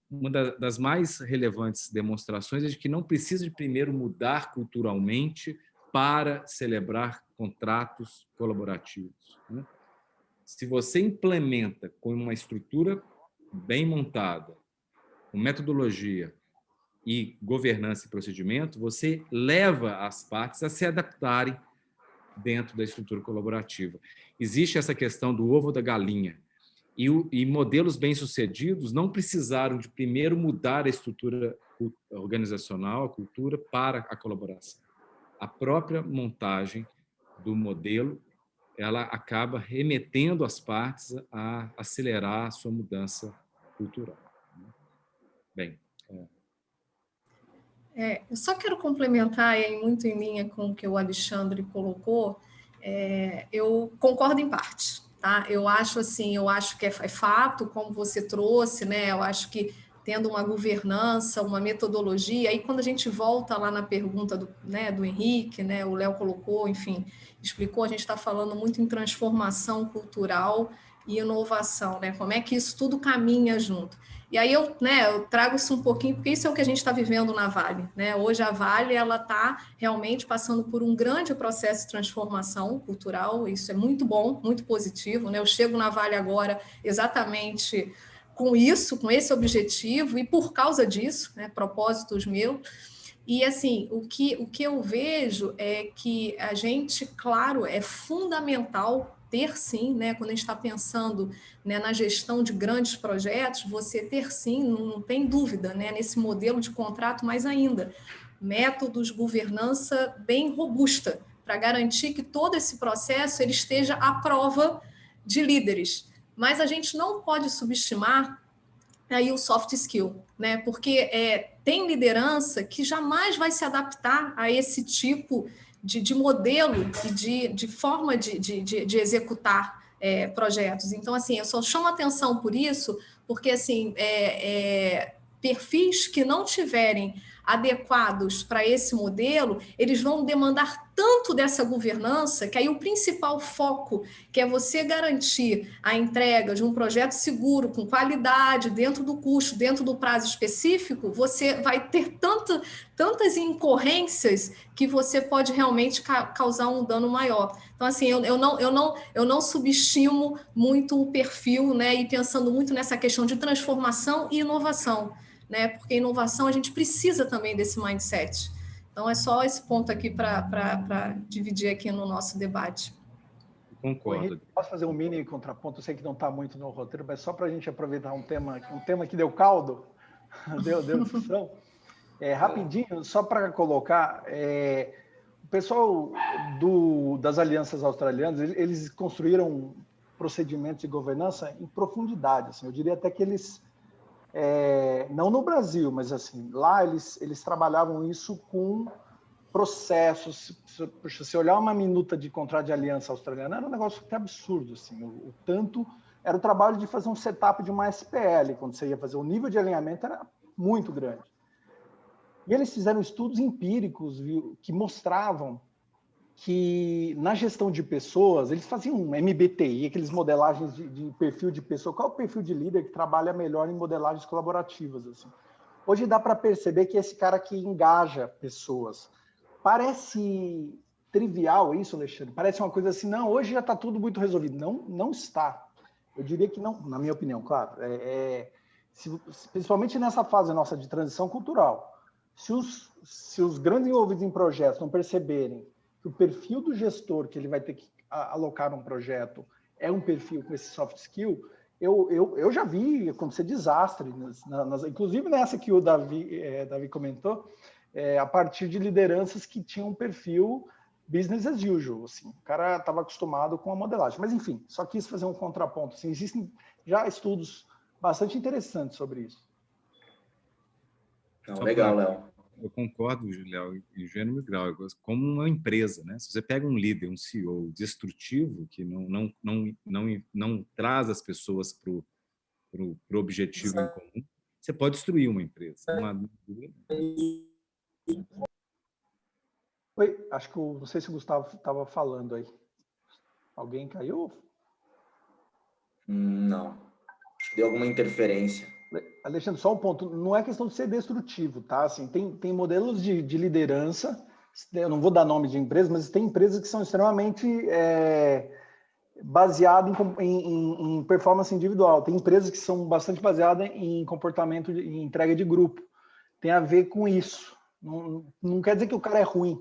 uma das mais relevantes demonstrações é de que não precisa de primeiro mudar culturalmente para celebrar contratos colaborativos, né? Se você implementa com uma estrutura bem montada, com metodologia e governança e procedimento, você leva as partes a se adaptarem dentro da estrutura colaborativa. Existe essa questão do ovo da galinha. E modelos bem-sucedidos não precisaram de primeiro mudar a estrutura organizacional, a cultura, para a colaboração. A própria montagem do modelo, ela acaba remetendo as partes a acelerar a sua mudança cultural. Bem, eu só quero complementar, muito em linha com o que o Alexandre colocou, eu concordo em parte, tá? Eu acho que é fato, como você trouxe, né? Eu acho que tendo uma governança, uma metodologia, aí quando a gente volta lá na pergunta do Henrique, né? O Léo colocou, enfim, explicou, a gente está falando muito em transformação cultural e inovação, né? Como é que isso tudo caminha junto. E aí eu trago isso um pouquinho, porque isso é o que a gente está vivendo na Vale, né? Hoje a Vale está realmente passando por um grande processo de transformação cultural, isso é muito bom, muito positivo, né? Eu chego na Vale agora exatamente com isso, com esse objetivo, e por causa disso, né? Propósitos meus. E, assim, o que eu vejo é que a gente, claro, é fundamental ter sim, né, quando a gente está pensando, né, na gestão de grandes projetos, você ter sim, não tem dúvida, né, nesse modelo de contrato, mais ainda, métodos, governança bem robusta, para garantir que todo esse processo ele esteja à prova de líderes. Mas a gente não pode subestimar aí o soft skill, né? Porque tem liderança que jamais vai se adaptar a esse tipo de modelo e de forma de executar projetos. Então, assim, eu só chamo atenção por isso, porque, assim, perfis que não tiverem adequados para esse modelo, eles vão demandar tanto dessa governança, que aí o principal foco, que é você garantir a entrega de um projeto seguro, com qualidade, dentro do custo, dentro do prazo específico, você vai ter tantas incorrências que você pode realmente causar um dano maior. Então, assim, eu não subestimo muito o perfil, né, e pensando muito nessa questão de transformação e inovação, né? Porque inovação a gente precisa também desse mindset. Então, é só esse ponto aqui para dividir aqui no nosso debate. Concordo. Henrique, posso fazer um mini contraponto? Eu sei que não está muito no roteiro, mas só para a gente aproveitar um tema que deu caldo, deu discussão. Rapidinho, só para colocar, o pessoal das alianças australianas, eles construíram procedimentos de governança em profundidade. Assim, eu diria até que eles não no Brasil, mas assim, lá eles trabalhavam isso com processos. Se você olhar uma minuta de contrato de aliança australiana, era um negócio até absurdo. Assim, o tanto era o trabalho de fazer um setup de uma SPL, quando você ia fazer o nível de alinhamento era muito grande. E eles fizeram estudos empíricos, viu, que mostravam que na gestão de pessoas, eles faziam um MBTI, aqueles modelagens de perfil de pessoa. Qual é o perfil de líder que trabalha melhor em modelagens colaborativas? Assim? Hoje dá para perceber que esse cara que engaja pessoas. Parece trivial isso, Alexandre? Parece uma coisa assim, não, hoje já está tudo muito resolvido. Não, não está. Eu diria que não, na minha opinião, claro. Principalmente nessa fase nossa de transição cultural. Se os grandes envolvidos em projetos não perceberem que o perfil do gestor que ele vai ter que alocar um projeto é um perfil com esse soft skill, eu já vi acontecer desastre, inclusive nessa que o Davi comentou, a partir de lideranças que tinham um perfil business as usual. Assim, o cara estava acostumado com a modelagem. Mas, enfim, só quis fazer um contraponto. Assim, existem já estudos bastante interessantes sobre isso. Não, legal, Léo. Eu concordo, Léo, em gênero e grau. Como uma empresa, né? Se você pega um líder, um CEO destrutivo, que não traz as pessoas para o objetivo em comum, você pode destruir uma empresa. Oi, acho que não sei se o Gustavo estava falando aí. Alguém caiu? Não. Deu alguma interferência. Alexandre, só um ponto. Não é questão de ser destrutivo, tá? Assim, tem modelos de liderança, eu não vou dar nome de empresas, mas tem empresas que são extremamente baseadas em performance individual. Tem empresas que são bastante baseadas em comportamento, em entrega de grupo. Tem a ver com isso. Não quer dizer que o cara é ruim.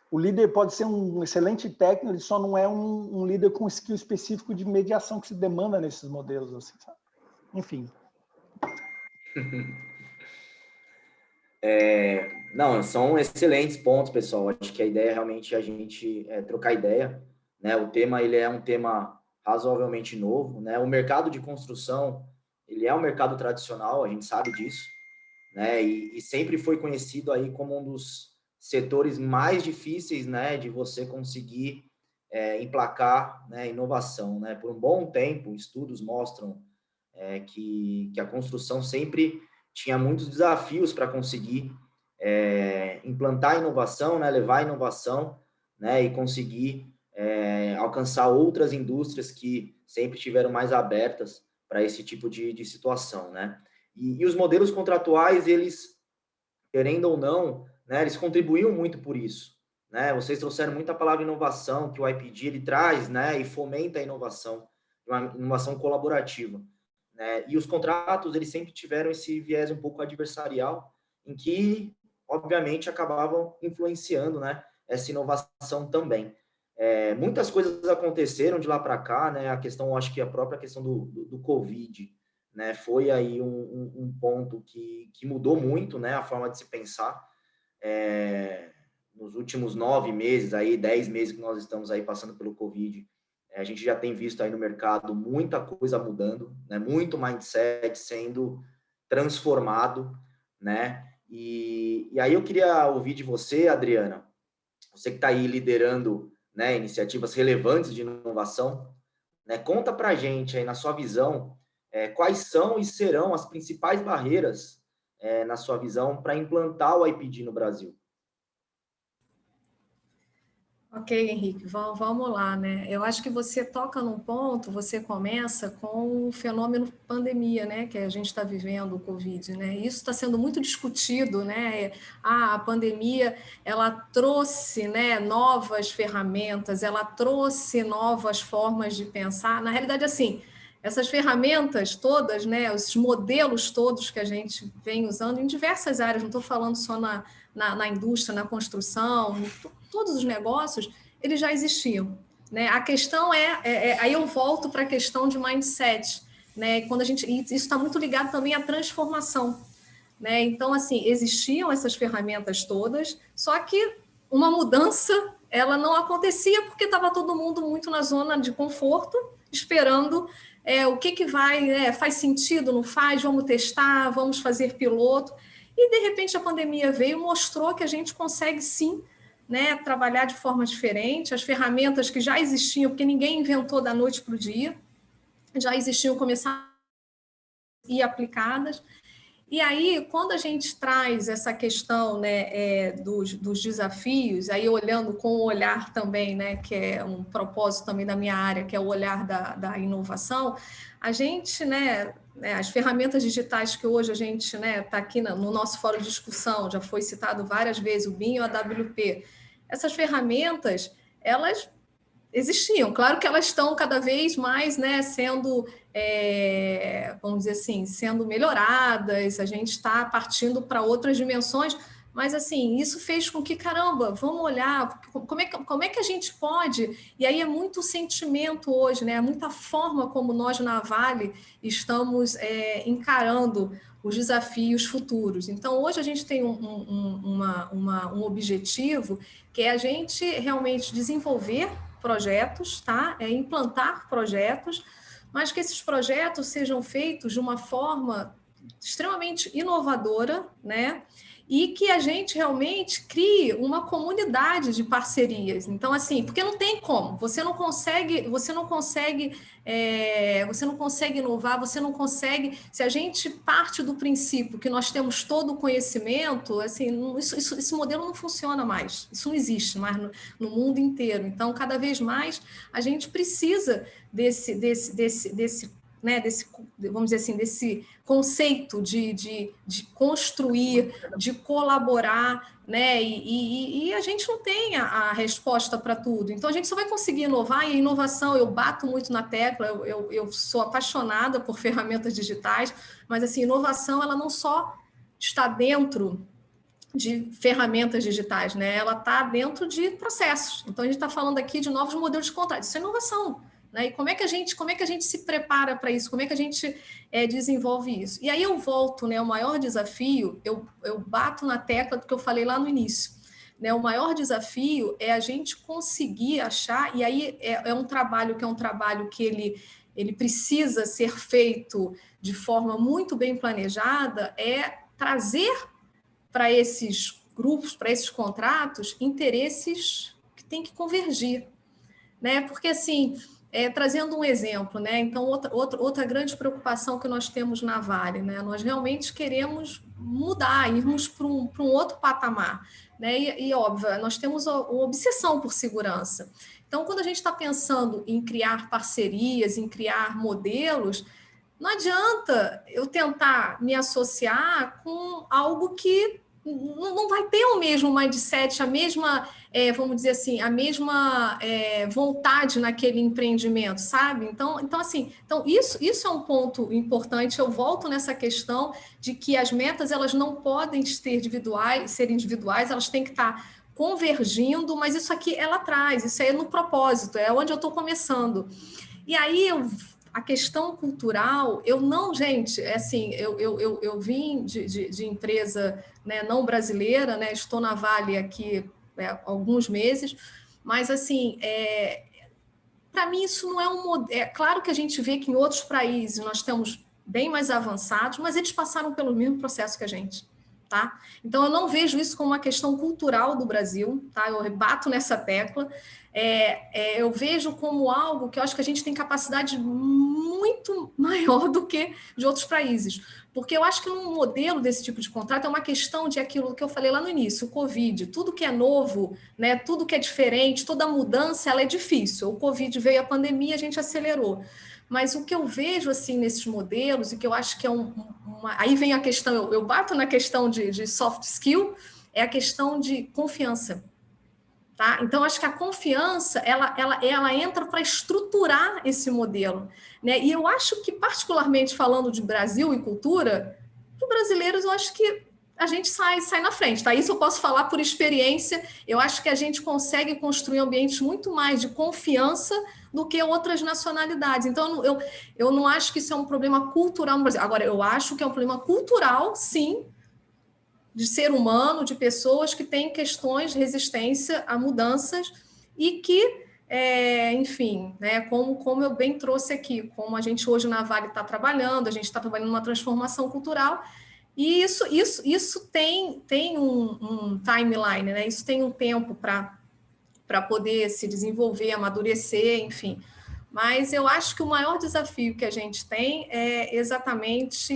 O líder pode ser um excelente técnico, ele só não é um líder com skill específico de mediação que se demanda nesses modelos. Assim, sabe? Enfim. Não, são excelentes pontos, pessoal. Acho que a ideia realmente é a gente trocar ideia, né? O tema, ele é um tema razoavelmente novo, né? O mercado de construção, ele é um mercado tradicional, a gente sabe disso, né? E sempre foi conhecido aí como um dos setores mais difíceis, né, de você conseguir emplacar, né, inovação, né? Por um bom tempo, estudos mostram que a construção sempre tinha muitos desafios para conseguir implantar inovação, né, levar inovação, né, e conseguir alcançar outras indústrias que sempre estiveram mais abertas para esse tipo de situação, né? E os modelos contratuais, eles, querendo ou não, né, eles contribuíam muito por isso, né? Vocês trouxeram muita palavra inovação, que o IPD ele traz, né, e fomenta a inovação, uma inovação colaborativa, né? E os contratos, eles sempre tiveram esse viés um pouco adversarial, em que, obviamente, acabavam influenciando, né, essa inovação também. Muitas coisas aconteceram de lá para cá, né? A questão, acho que a própria questão do Covid, né, foi aí um ponto que mudou muito, né, a forma de se pensar. Nos últimos 9 meses, aí, 10 meses que nós estamos aí passando pelo Covid, a gente já tem visto aí no mercado muita coisa mudando, né, muito mindset sendo transformado, né, e aí eu queria ouvir de você, Adriana, você que está aí liderando, né, iniciativas relevantes de inovação, né, conta para a gente aí, na sua visão, quais são e serão as principais barreiras, na sua visão, para implantar o IPD no Brasil? Ok, Henrique, vamos lá, né? Eu acho que você toca num ponto, você começa com o fenômeno pandemia, né? Que a gente está vivendo, o Covid, né? Isso está sendo muito discutido, né? A pandemia, ela trouxe, né, novas ferramentas, ela trouxe novas formas de pensar. Na realidade, assim, essas ferramentas todas, né? Os modelos todos que a gente vem usando em diversas áreas, não estou falando só na indústria, na construção, todos os negócios, eles já existiam, né? A questão aí eu volto para a questão de mindset, né? Quando isso está muito ligado também à transformação, né? Então, assim, existiam essas ferramentas todas, só que uma mudança, ela não acontecia porque estava todo mundo muito na zona de conforto, esperando o que vai, faz sentido, não faz, vamos testar, vamos fazer piloto. E, de repente, a pandemia veio e mostrou que a gente consegue, sim, né, trabalhar de forma diferente. As ferramentas que já existiam, porque ninguém inventou da noite para o dia, já existiam, começaram a ser aplicadas. E aí, quando a gente traz essa questão, né, dos desafios, aí olhando com o olhar também, né, que é um propósito também da minha área, que é o olhar da inovação, a gente, né, as ferramentas digitais que hoje a gente está aqui no nosso fórum de discussão, já foi citado várias vezes, o BIM e o AWP, essas ferramentas, elas existiam. Claro que elas estão cada vez mais, né, sendo, vamos dizer assim, sendo melhoradas, a gente está partindo para outras dimensões, mas, assim, isso fez com que, caramba, vamos olhar, como é que a gente pode... E aí é muito sentimento hoje, né, muita forma como nós, na Vale, estamos encarando os desafios futuros. Então, hoje a gente tem um objetivo, que é a gente realmente desenvolver projetos, tá? Implantar projetos, mas que esses projetos sejam feitos de uma forma extremamente inovadora, né? E que a gente realmente crie uma comunidade de parcerias. Então, assim, porque não tem como, você não consegue inovar, você não consegue, se a gente parte do princípio que nós temos todo o conhecimento, assim, esse modelo não funciona mais, isso não existe mais no mundo inteiro. Então, cada vez mais a gente precisa né, vamos dizer assim, desse conceito de construir, de colaborar, né? E a gente não tem a resposta para tudo. Então, a gente só vai conseguir inovar, e a inovação, eu bato muito na tecla, eu sou apaixonada por ferramentas digitais, mas, assim, inovação, ela não só está dentro de ferramentas digitais, né? Ela está dentro de processos. Então, a gente está falando aqui de novos modelos de contrato. Isso é inovação. Né? E como é que a gente se prepara para isso? Como é que a gente desenvolve isso? E aí eu volto, né? O maior desafio, eu bato na tecla do que eu falei lá no início. Né? O maior desafio é a gente conseguir achar, e aí é um trabalho que ele precisa ser feito de forma muito bem planejada, é trazer para esses grupos, para esses contratos, interesses que têm que convergir. Né? Porque, assim... trazendo um exemplo, né? Então, outra grande preocupação que nós temos na Vale, né? Nós realmente queremos mudar, irmos para um outro patamar, né? E óbvio, nós temos uma obsessão por segurança. Então, quando a gente está pensando em criar parcerias, em criar modelos, não adianta eu tentar me associar com algo que não vai ter o mesmo mindset, a mesma, vamos dizer assim, a mesma vontade naquele empreendimento, sabe? Então isso é um ponto importante. Eu volto nessa questão de que as metas, elas não podem ser individuais, elas têm que estar convergindo, mas isso aqui ela traz, isso aí é no propósito, é onde eu estou começando. E aí a questão cultural, gente, assim, eu vim de empresa, né, não brasileira, né, estou na Vale aqui há alguns meses, mas, assim, para mim isso não é um modelo. É claro que a gente vê que em outros países nós estamos bem mais avançados, mas eles passaram pelo mesmo processo que a gente. Tá? Então, eu não vejo isso como uma questão cultural do Brasil, tá? Eu bato nessa tecla. Eu vejo como algo que eu acho que a gente tem capacidade muito maior do que de outros países. Porque eu acho que num modelo desse tipo de contrato é uma questão de aquilo que eu falei lá no início, o Covid, tudo que é novo, né, tudo que é diferente, toda mudança, ela é difícil. O Covid veio, a pandemia, a gente acelerou. Mas o que eu vejo assim nesses modelos, e que eu acho que é aí vem a questão, eu bato na questão de soft skill, é a questão de confiança. Tá? Então, acho que a confiança, ela entra para estruturar esse modelo. Né? E eu acho que, particularmente falando de Brasil e cultura, os brasileiros, eu acho que a gente sai na frente. Tá? Isso eu posso falar por experiência. Eu acho que a gente consegue construir ambientes muito mais de confiança do que outras nacionalidades. Então, eu não acho que isso é um problema cultural no Brasil. Agora, eu acho que é um problema cultural, sim, de ser humano, de pessoas que têm questões de resistência a mudanças e que, enfim, né, como eu bem trouxe aqui, como a gente hoje na Vale está trabalhando, a gente está trabalhando numa transformação cultural, e isso tem um timeline, né? Isso tem um tempo para poder se desenvolver, amadurecer, enfim. Mas eu acho que o maior desafio que a gente tem é exatamente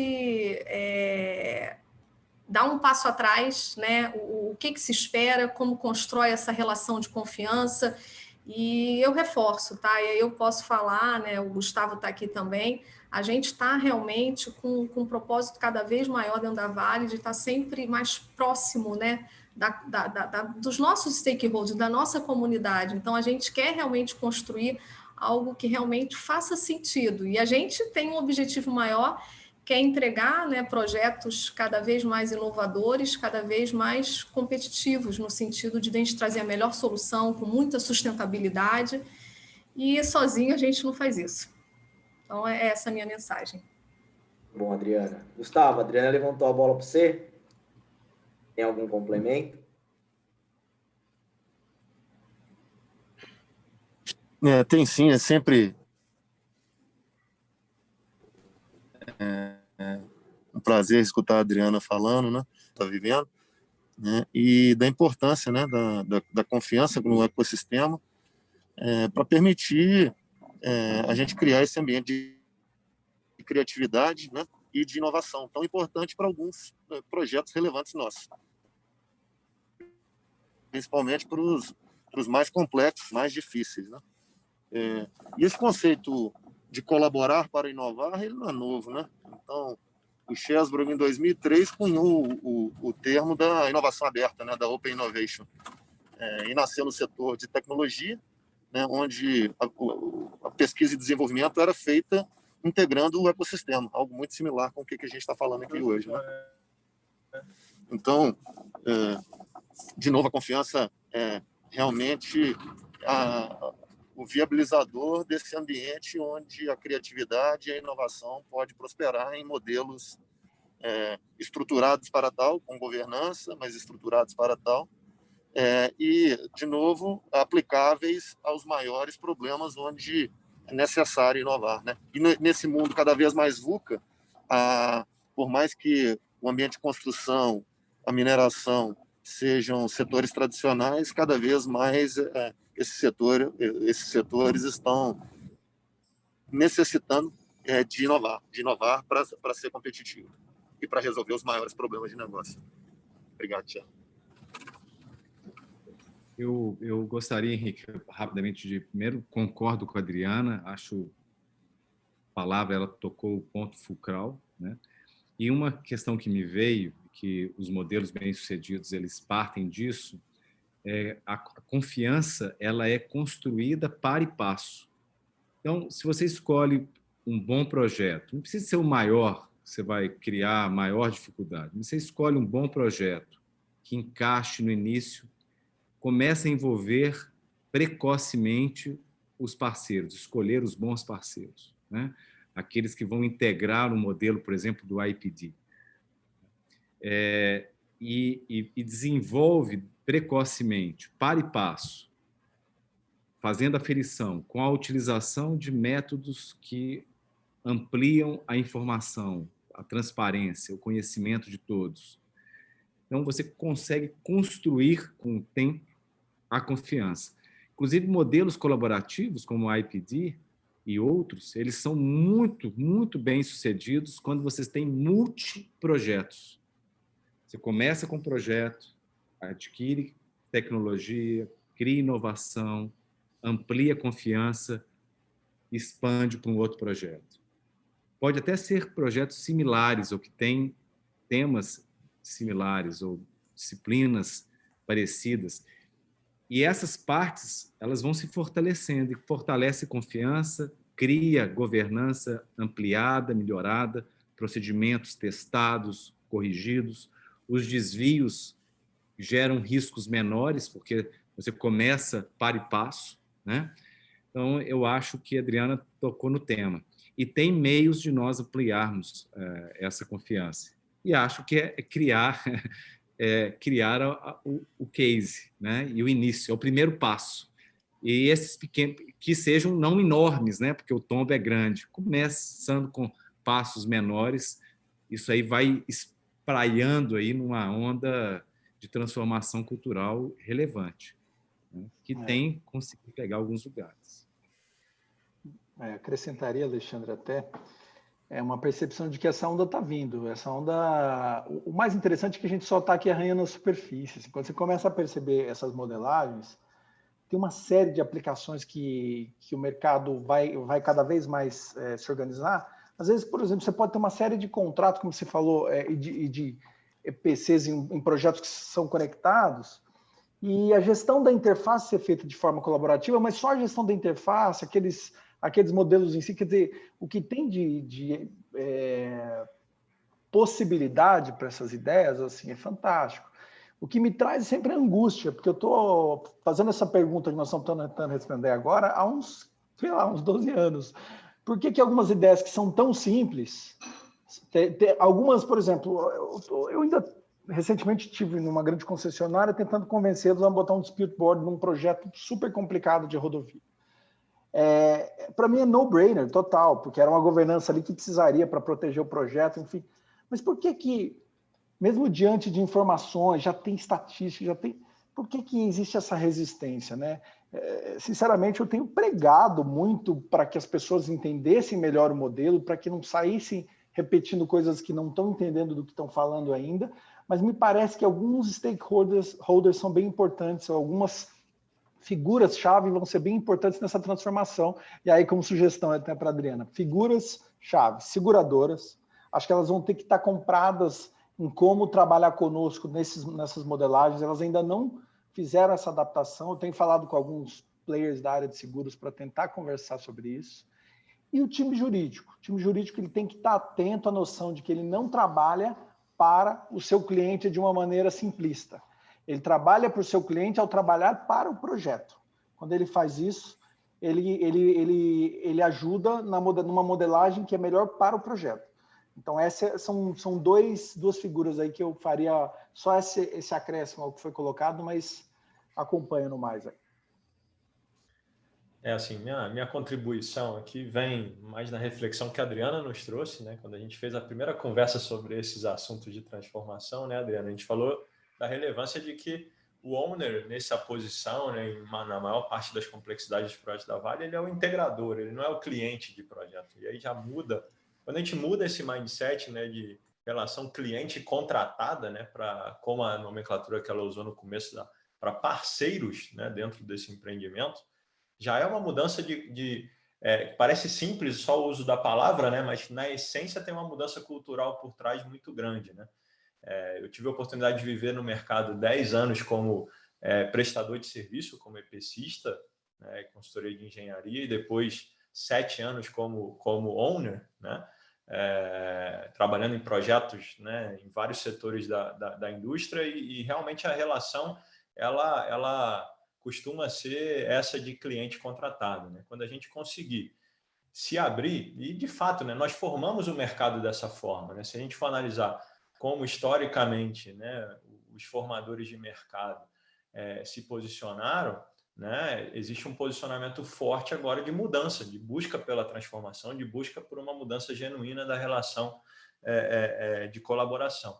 dar um passo atrás, né? O que se espera, como constrói essa relação de confiança. E eu reforço, tá? Eu posso falar, né? O Gustavo está aqui também. A gente está realmente com um propósito cada vez maior dentro da Vale, de estar sempre mais próximo, né? Dos nossos stakeholders, da nossa comunidade. Então, a gente quer realmente construir algo que realmente faça sentido. E a gente tem um objetivo maior, que é entregar, né, projetos cada vez mais inovadores, cada vez mais competitivos, no sentido de a gente trazer a melhor solução, com muita sustentabilidade, e sozinho a gente não faz isso. Então, é essa a minha mensagem. Bom, Adriana. Gustavo, a Adriana levantou a bola para você. Tem algum complemento? Tem sim, é sempre um prazer escutar a Adriana falando, né? Está vivendo, né? E da importância, né? Da confiança no ecossistema para permitir a gente criar esse ambiente de criatividade, né? E de inovação tão importante para alguns projetos relevantes nossos, principalmente para os mais complexos, mais difíceis, né? E esse conceito de colaborar para inovar, ele não é novo, né? Então, o Chesbrough, em 2003, cunhou o termo da inovação aberta, né? Da Open Innovation, e nasceu no setor de tecnologia, né? Onde a pesquisa e desenvolvimento era feita integrando o ecossistema, algo muito similar com o que a gente está falando aqui hoje, né? Então, de novo, a confiança é realmente o viabilizador desse ambiente onde a criatividade e a inovação pode prosperar em modelos estruturados para tal, com governança, mas estruturados para tal, e, de novo, aplicáveis aos maiores problemas onde é necessário inovar, né? E nesse mundo cada vez mais VUCA, por mais que o ambiente de construção, a mineração sejam setores tradicionais, cada vez mais esses setores estão necessitando de inovar para ser competitivo e para resolver os maiores problemas de negócio. Obrigado, Tiago. Eu gostaria, Henrique, rapidamente primeiro, concordo com a Adriana, acho a palavra, ela tocou o ponto fulcral, né? E uma questão que me veio, que os modelos bem-sucedidos, eles partem disso, a confiança, ela é construída para e passo. Então, se você escolhe um bom projeto, não precisa ser o maior, você vai criar a maior dificuldade, mas você escolhe um bom projeto que encaixe no início, começa a envolver precocemente os parceiros, escolher os bons parceiros, né? Aqueles que vão integrar o modelo, por exemplo, do IPD. E desenvolve precocemente, para e passo, fazendo aferição com a utilização de métodos que ampliam a informação, a transparência, o conhecimento de todos. Então, você consegue construir com o tempo a confiança. Inclusive, modelos colaborativos, como o IPD e outros, eles são muito, muito bem sucedidos quando vocês têm multiprojetos. Você começa com um projeto, adquire tecnologia, cria inovação, amplia a confiança, expande para um outro projeto. Pode até ser projetos similares ou que têm temas similares ou disciplinas parecidas. E essas partes, elas vão se fortalecendo, e fortalece confiança, cria governança ampliada, melhorada, procedimentos testados, corrigidos, os desvios geram riscos menores, porque você começa para e passo, né? Então, eu acho que a Adriana tocou no tema. E tem meios de nós ampliarmos essa confiança. E acho que é criar o case, né? E o início, é o primeiro passo. E esses pequenos, que sejam não enormes, né? Porque o tombo é grande. Começando com passos menores, isso aí vai espraiando aí numa onda de transformação cultural relevante, né? Que tem conseguido pegar alguns lugares. acrescentaria, Alexandre, até uma percepção de que essa onda está vindo. Essa onda, o mais interessante é que a gente só está aqui arranhando a superfície. Assim, quando você começa a perceber essas modelagens, tem uma série de aplicações que o mercado vai cada vez mais se organizar. Às vezes, por exemplo, você pode ter uma série de contratos, como você falou, e de EPCs em projetos que são conectados, e a gestão da interface ser feita de forma colaborativa, mas só a gestão da interface, aqueles modelos em si, quer dizer, o que tem de possibilidade para essas ideias, assim, é fantástico. O que me traz sempre angústia, porque eu estou fazendo essa pergunta que nós estamos tentando responder agora há uns 12 anos. Por que algumas ideias que são tão simples, algumas, por exemplo, eu ainda recentemente estive numa grande concessionária tentando convencê-los a botar um dispute board num projeto super complicado de rodovia. Para mim é no-brainer total, porque era uma governança ali que precisaria para proteger o projeto, enfim. Mas por que mesmo diante de informações, já tem estatística, por que existe essa resistência, né? Sinceramente, eu tenho pregado muito para que as pessoas entendessem melhor o modelo, para que não saíssem repetindo coisas que não estão entendendo do que estão falando ainda, mas me parece que alguns stakeholders são bem importantes, algumas figuras-chave vão ser bem importantes nessa transformação. E aí, como sugestão até para a Adriana, figuras-chave, seguradoras, acho que elas vão ter que estar compradas em como trabalhar conosco nessas modelagens. Elas ainda não fizeram essa adaptação. Eu tenho falado com alguns players da área de seguros para tentar conversar sobre isso. E o time jurídico. O time jurídico ele tem que estar atento à noção de que ele não trabalha para o seu cliente de uma maneira simplista. Ele trabalha para o seu cliente ao trabalhar para o projeto. Quando ele faz isso, ele ajuda numa modelagem que é melhor para o projeto. Então, essas são duas figuras aí que eu faria só esse acréscimo ao que foi colocado, mas acompanho no mais aí. Assim, minha contribuição aqui vem mais na reflexão que a Adriana nos trouxe, né? Quando a gente fez a primeira conversa sobre esses assuntos de transformação, né, Adriana? A gente falou da relevância de que o owner, nessa posição, né, na maior parte das complexidades dos projetos da Vale, ele é o integrador, ele não é o cliente de projeto. E aí já muda. Quando a gente muda esse mindset, né, de relação cliente contratada, né, como a nomenclatura que ela usou no começo, para parceiros, né, dentro desse empreendimento, já é uma mudança parece simples só o uso da palavra, né, mas na essência tem uma mudança cultural por trás muito grande, né? Eu tive a oportunidade de viver no mercado 10 anos como prestador de serviço, como EPCista, né, consultoria de engenharia, e depois 7 anos como owner, né? Trabalhando em projetos, né, em vários setores da indústria, e realmente a relação ela costuma ser essa de cliente contratado, né? Quando a gente conseguir se abrir, e de fato, né, nós formamos o mercado dessa forma, né? Se a gente for analisar como historicamente, né, os formadores de mercado se posicionaram, né, existe um posicionamento forte agora de mudança, de busca pela transformação, de busca por uma mudança genuína da relação de colaboração.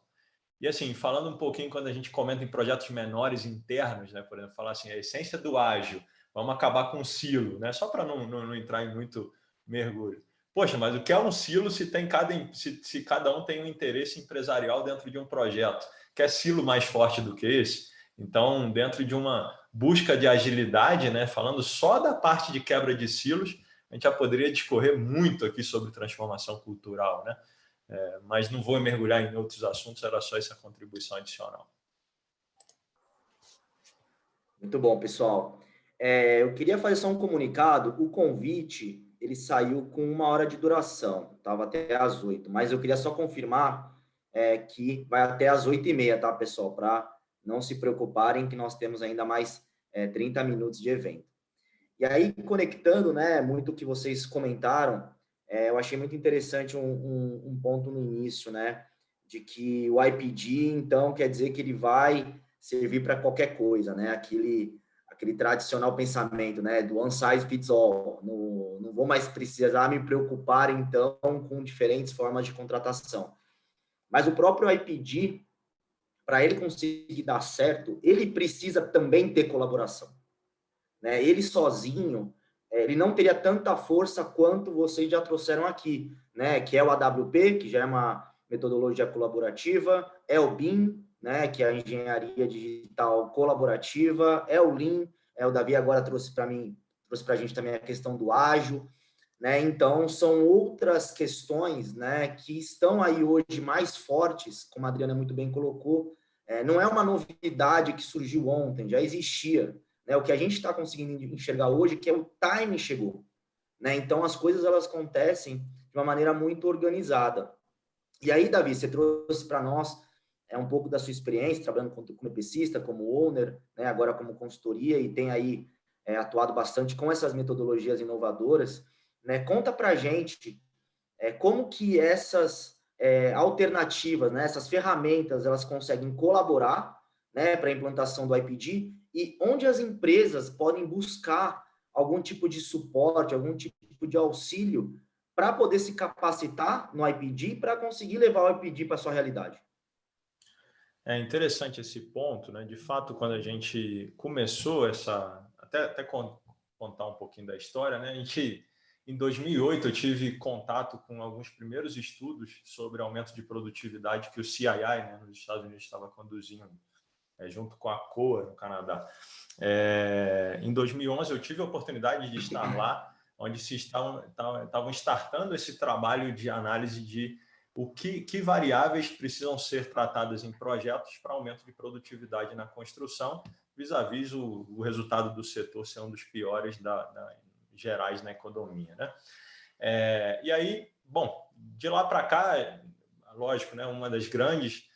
E assim, falando um pouquinho quando a gente comenta em projetos menores internos, né, por exemplo, falar assim, a essência do ágil, vamos acabar com o silo, né, só para não entrar em muito mergulho. Poxa, mas o que é um silo se cada um tem um interesse empresarial dentro de um projeto? Quer silo mais forte do que esse? Então, dentro de uma busca de agilidade, né, falando só da parte de quebra de silos, a gente já poderia discorrer muito aqui sobre transformação cultural, né? Mas não vou mergulhar em outros assuntos, era só essa contribuição adicional. Muito bom, pessoal. Eu queria fazer só um comunicado. O convite, ele saiu com 1 hora de duração, estava até às 8, mas eu queria só confirmar que vai até às 8h30, tá, pessoal? Para não se preocuparem que nós temos ainda mais 30 minutos de evento. E aí, conectando, né, muito o que vocês comentaram, eu achei muito interessante um ponto no início, né, de que o IPD, então, quer dizer que ele vai servir para qualquer coisa, né, aquele tradicional pensamento, né, do one size fits all, não vou mais precisar me preocupar, então, com diferentes formas de contratação. Mas o próprio IPD, para ele conseguir dar certo, ele precisa também ter colaboração, né? Ele sozinho ele não teria tanta força quanto vocês já trouxeram aqui, né? Que é o AWP, que já é uma metodologia colaborativa, é o BIM, né? Que é a engenharia digital colaborativa, é o Lean, o Davi agora trouxe para a gente também a questão do ágil, né? Então, são outras questões, né, que estão aí hoje mais fortes, como a Adriana muito bem colocou. Não é uma novidade que surgiu ontem, já existia. Né? O que a gente está conseguindo enxergar hoje é que o time chegou. Né? Então, as coisas elas acontecem de uma maneira muito organizada. E aí, Davi, você trouxe para nós um pouco da sua experiência, trabalhando como EPCista, como owner, né? Agora como consultoria, e tem aí atuado bastante com essas metodologias inovadoras. Né? Conta para a gente como que essas alternativas, né? Essas ferramentas, elas conseguem colaborar, né? Para a implantação do IPD, e onde as empresas podem buscar algum tipo de suporte, algum tipo de auxílio para poder se capacitar no IPD para conseguir levar o IPD para a sua realidade. É interessante esse ponto, né? De fato, quando a gente começou até contar um pouquinho da história, né? Em 2008, eu tive contato com alguns primeiros estudos sobre aumento de produtividade que o CII, né, nos Estados Unidos, estava conduzindo, junto com a COA, no Canadá. Em 2011, eu tive a oportunidade de estar lá, onde se estavam startando esse trabalho de análise de que variáveis precisam ser tratadas em projetos para aumento de produtividade na construção, vis-à-vis o resultado do setor ser um dos piores gerais na economia, né? E aí, bom, de lá para cá, lógico, né, uma das grandes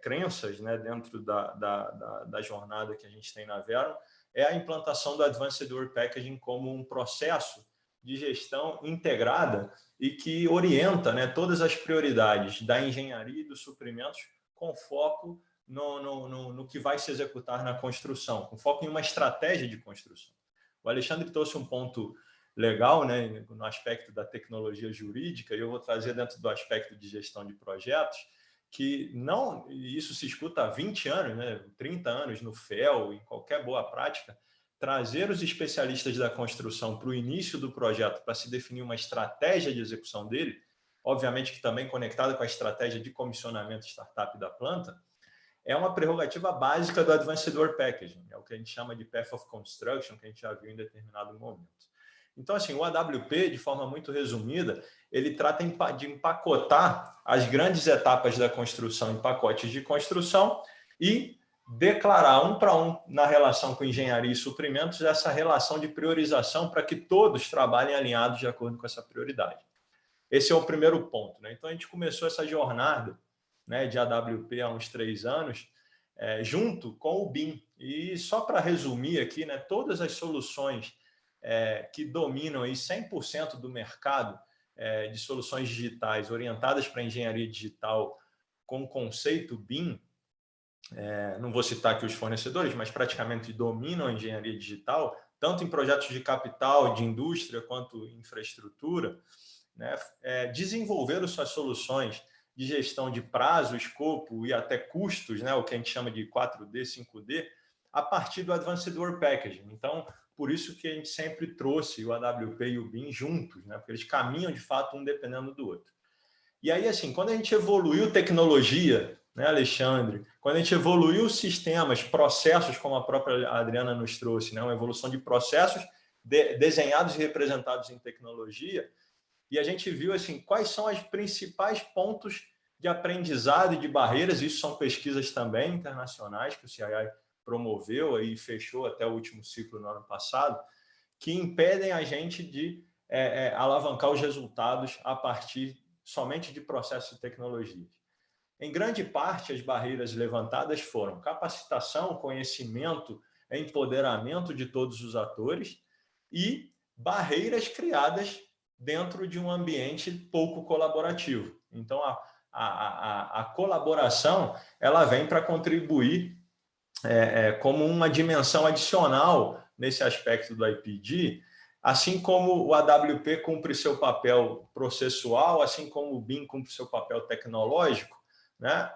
crenças, né, dentro da jornada que a gente tem na Verum é a implantação do Advanced Work Packaging como um processo de gestão integrada e que orienta, né, todas as prioridades da engenharia e dos suprimentos com foco no que vai se executar na construção, com foco em uma estratégia de construção. O Alexandre trouxe um ponto legal, né, no aspecto da tecnologia jurídica, e eu vou trazer dentro do aspecto de gestão de projetos, que não, isso se escuta há 20 anos, né, 30 anos no FEL, em qualquer boa prática, trazer os especialistas da construção para o início do projeto para se definir uma estratégia de execução dele, obviamente que também conectada com a estratégia de comissionamento startup da planta, é uma prerrogativa básica do Advanced Work Packaging, é o que a gente chama de Path of Construction, que a gente já viu em determinado momento. Então, assim, o AWP, de forma muito resumida, ele trata de empacotar as grandes etapas da construção em pacotes de construção e declarar um para um, na relação com engenharia e suprimentos, essa relação de priorização para que todos trabalhem alinhados de acordo com essa prioridade. Esse é o primeiro ponto, né? Então, a gente começou essa jornada, né, de AWP há uns 3 anos, junto com o BIM. E só para resumir aqui, né, todas as soluções que dominam aí 100% do mercado de soluções digitais orientadas para a engenharia digital com o conceito BIM, não vou citar aqui os fornecedores, mas praticamente dominam a engenharia digital, tanto em projetos de capital, de indústria, quanto infraestrutura, né, desenvolveram suas soluções de gestão de prazo, escopo e até custos, né, o que a gente chama de 4D, 5D, a partir do Advanced Work Packaging. Então, por isso que a gente sempre trouxe o AWP e o BIM juntos, né, porque eles caminham, de fato, um dependendo do outro. E aí, assim, quando a gente evoluiu tecnologia, né, Alexandre, quando a gente evoluiu sistemas, processos, como a própria Adriana nos trouxe, né, uma evolução de processos desenhados e representados em tecnologia, e a gente viu assim, quais são os principais pontos de aprendizado e de barreiras, isso são pesquisas também internacionais que o CII promoveu e fechou até o último ciclo no ano passado, que impedem a gente de alavancar os resultados a partir somente de processos e tecnologias. Em grande parte, as barreiras levantadas foram capacitação, conhecimento, empoderamento de todos os atores e barreiras criadas dentro de um ambiente pouco colaborativo. Então, a colaboração ela vem para contribuir como uma dimensão adicional nesse aspecto do IPD, assim como o AWP cumpre seu papel processual, assim como o BIM cumpre seu papel tecnológico, né?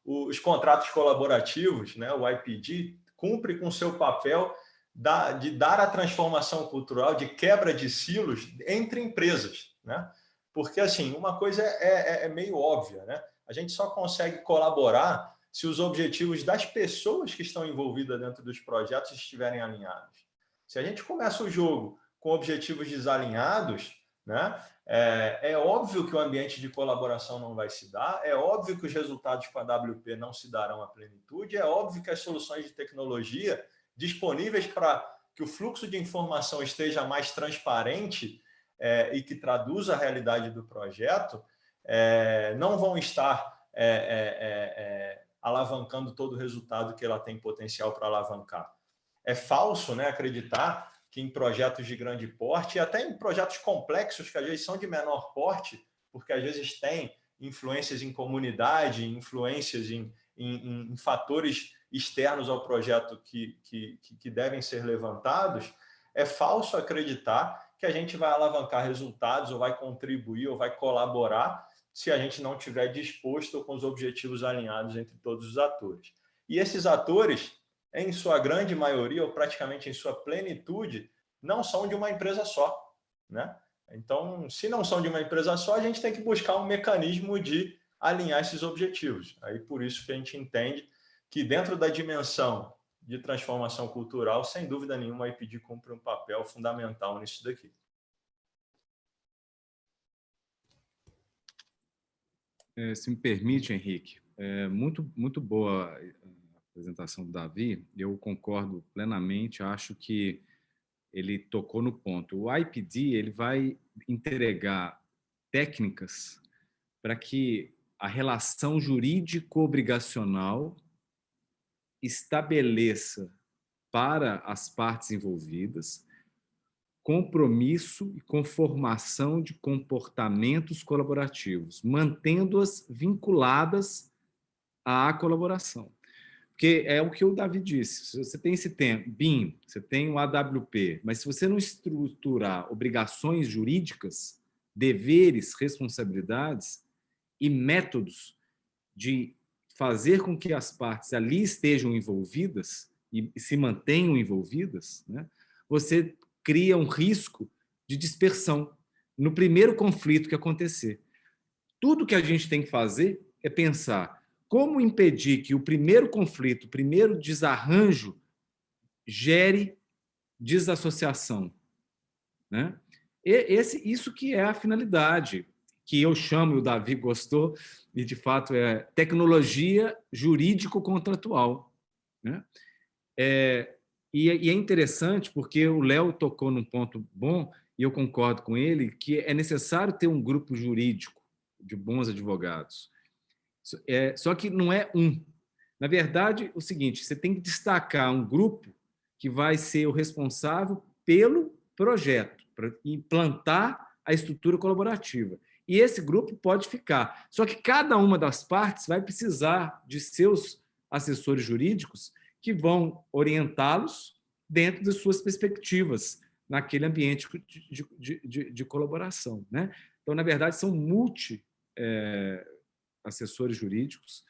Os contratos colaborativos, né? O IPD cumpre com seu papel de dar a transformação cultural, de quebra de silos entre empresas, né? Porque, assim, uma coisa é meio óbvia, né? A gente só consegue colaborar se os objetivos das pessoas que estão envolvidas dentro dos projetos estiverem alinhados. Se a gente começa o jogo com objetivos desalinhados, né, é óbvio que o ambiente de colaboração não vai se dar, é óbvio que os resultados com a WP não se darão à plenitude, é óbvio que as soluções de tecnologia disponíveis para que o fluxo de informação esteja mais transparente e que traduza a realidade do projeto, não vão estar alavancando todo o resultado que ela tem potencial para alavancar. É falso, né, acreditar que em projetos de grande porte, e até em projetos complexos, que às vezes são de menor porte, porque às vezes tem influências em comunidade, influências em fatores externos ao projeto que devem ser levantados, é falso acreditar que a gente vai alavancar resultados, ou vai contribuir, ou vai colaborar, se a gente não estiver disposto com os objetivos alinhados entre todos os atores. E esses atores, em sua grande maioria, ou praticamente em sua plenitude, não são de uma empresa só, né? Então, se não são de uma empresa só, a gente tem que buscar um mecanismo de alinhar esses objetivos. Aí, por isso que a gente entende que dentro da dimensão de transformação cultural, sem dúvida nenhuma, a IPD cumpre um papel fundamental nisso daqui. Se me permite, Henrique, muito boa a apresentação do Davi, eu concordo plenamente, acho que ele tocou no ponto. O IPD ele vai entregar técnicas para que a relação jurídico-obrigacional estabeleça para as partes envolvidas compromisso e conformação de comportamentos colaborativos, mantendo-as vinculadas à colaboração. Porque é o que o Davi disse, se você tem esse BIM, você tem o AWP, mas se você não estruturar obrigações jurídicas, deveres, responsabilidades e métodos de fazer com que as partes ali estejam envolvidas e se mantenham envolvidas, né, você cria um risco de dispersão no primeiro conflito que acontecer. Tudo que a gente tem que fazer é pensar como impedir que o primeiro conflito, o primeiro desarranjo, gere desassociação, né? Isso que é a finalidade, que eu chamo, e o Davi gostou, e de fato é tecnologia jurídico-contratual, né? E é interessante porque o Léo tocou num ponto bom, e eu concordo com ele, que é necessário ter um grupo jurídico de bons advogados. Só que não é um. Na verdade, o seguinte, você tem que destacar um grupo que vai ser o responsável pelo projeto, para implantar a estrutura colaborativa. E esse grupo pode ficar. Só que cada uma das partes vai precisar de seus assessores jurídicos que vão orientá-los dentro das suas perspectivas naquele ambiente de colaboração, né? Então, na verdade, são assessores jurídicos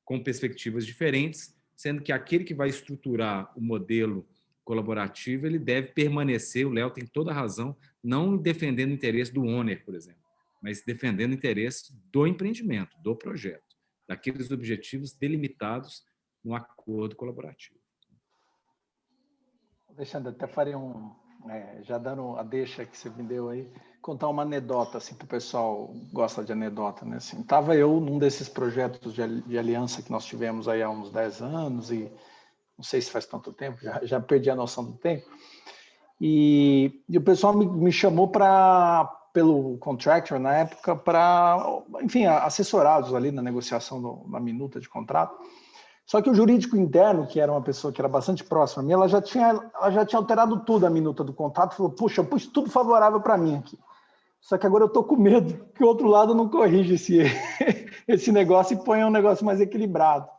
com perspectivas diferentes, sendo que aquele que vai estruturar o modelo colaborativo, ele deve permanecer, o Léo tem toda a razão, não defendendo o interesse do owner, por exemplo, mas defendendo o interesse do empreendimento, do projeto, daqueles objetivos delimitados no acordo colaborativo. Alexandre, até faria já dando a deixa que você me deu aí, contar uma anedota, assim, para o pessoal gosta de anedota, né? Assim, estava eu num desses projetos de aliança que nós tivemos aí há uns 10 anos, e não sei se faz tanto tempo, já perdi a noção do tempo, e o pessoal me chamou pelo contractor, na época, para, enfim, assessorados ali na negociação da minuta de contrato. Só que o jurídico interno, que era uma pessoa que era bastante próxima a mim, ela já tinha alterado tudo a minuta do contrato, falou, puxa, eu pus tudo favorável para mim aqui. Só que agora eu estou com medo que o outro lado não corrija esse negócio e ponha um negócio mais equilibrado.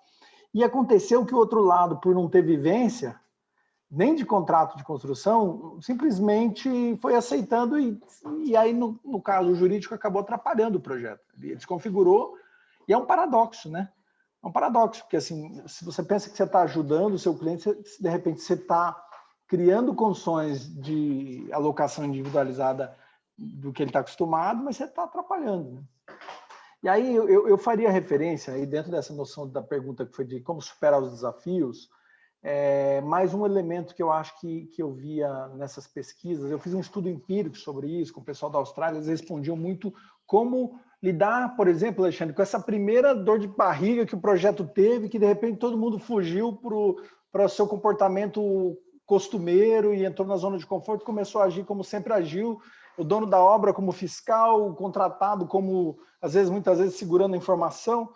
E aconteceu que o outro lado, por não ter vivência, nem de contrato de construção, simplesmente foi aceitando e aí, no caso, o jurídico acabou atrapalhando o projeto. Ele desconfigurou e é um paradoxo, né? É um paradoxo, porque assim, se você pensa que você está ajudando o seu cliente, de repente você está criando condições de alocação individualizada do que ele está acostumado, mas você está atrapalhando, né? E aí eu faria referência, aí dentro dessa noção da pergunta que foi de como superar os desafios, mais um elemento que eu acho que eu via nessas pesquisas. Eu fiz um estudo empírico sobre isso com o pessoal da Austrália, eles respondiam muito como lidar, por exemplo, Alexandre, com essa primeira dor de barriga que o projeto teve, que de repente todo mundo fugiu para o seu comportamento costumeiro e entrou na zona de conforto, começou a agir como sempre agiu, o dono da obra como fiscal, o contratado como, muitas vezes, segurando a informação.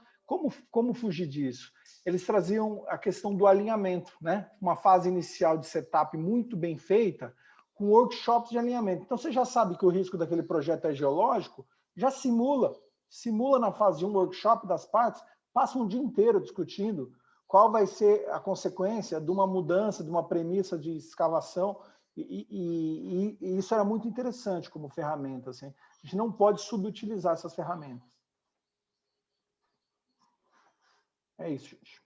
Como fugir disso? Eles traziam a questão do alinhamento, né? Uma fase inicial de setup muito bem feita, com workshops de alinhamento. Então, você já sabe que o risco daquele projeto é geológico, já simula na fase 1 workshop das partes, passa um dia inteiro discutindo qual vai ser a consequência de uma mudança, de uma premissa de escavação, e isso era muito interessante como ferramenta. Assim. A gente não pode subutilizar essas ferramentas. É isso, gente.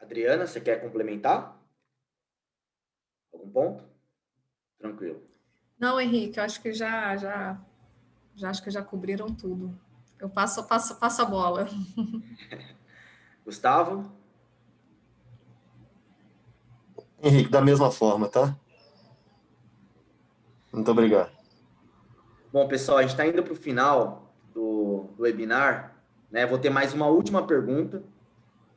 Adriana, você quer complementar? Algum ponto? Tranquilo. Não, Henrique, eu acho que já acho que já cobriram tudo. Eu passo a bola. Gustavo? Henrique, da mesma forma, tá? Muito obrigado. Bom, pessoal, a gente está indo para o final do webinar, né? Vou ter mais uma última pergunta,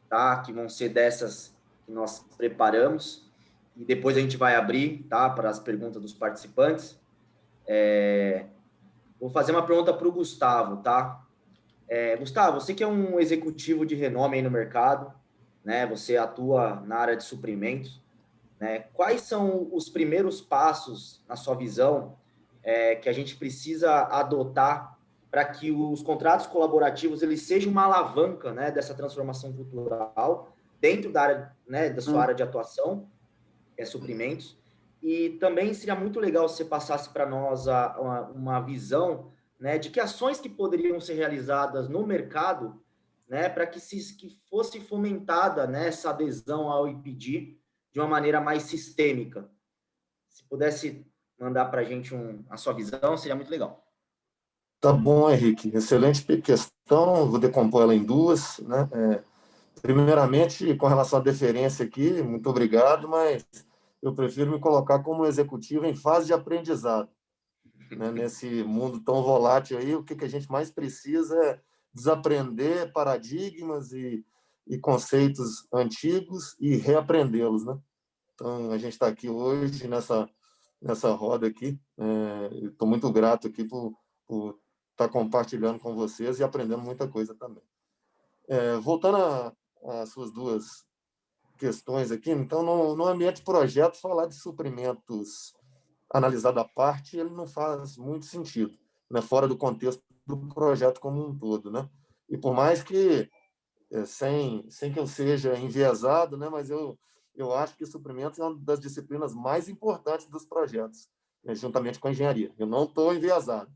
tá? Que vão ser dessas que nós preparamos, e depois a gente vai abrir, tá? Para as perguntas dos participantes. Vou fazer uma pergunta para o Gustavo, tá? Gustavo, você que é um executivo de renome aí no mercado, né? Você atua na área de suprimentos, né? Quais são os primeiros passos, na sua visão, que a gente precisa adotar para que os contratos colaborativos eles sejam uma alavanca, né, dessa transformação cultural dentro da área, né, da sua área de atuação, suprimentos? E também seria muito legal se você passasse para nós uma visão, né, de que ações que poderiam ser realizadas no mercado, né, para que fosse fomentada, né, essa adesão ao IPD de uma maneira mais sistêmica. Se pudesse mandar para a gente a sua visão, seria muito legal. Tá bom, Henrique. Excelente questão. Vou decompor ela em duas, né? Primeiramente, com relação à deferência aqui, muito obrigado, mas eu prefiro me colocar como executivo em fase de aprendizado. Né? Nesse mundo tão volátil aí, o que a gente mais precisa é desaprender paradigmas e conceitos antigos e reaprendê-los, né? Então, a gente está aqui hoje nessa roda aqui. Estou muito grato aqui por estar compartilhando com vocês e aprendendo muita coisa também. Voltando às suas duas questões aqui, então, no ambiente de projeto, falar de suprimentos analisado à parte, ele não faz muito sentido, né? Fora do contexto do projeto como um todo, né? E por mais que, sem que eu seja enviesado, né? Mas eu acho que suprimentos é uma das disciplinas mais importantes dos projetos, né? Juntamente com a engenharia. Eu não estou enviesado.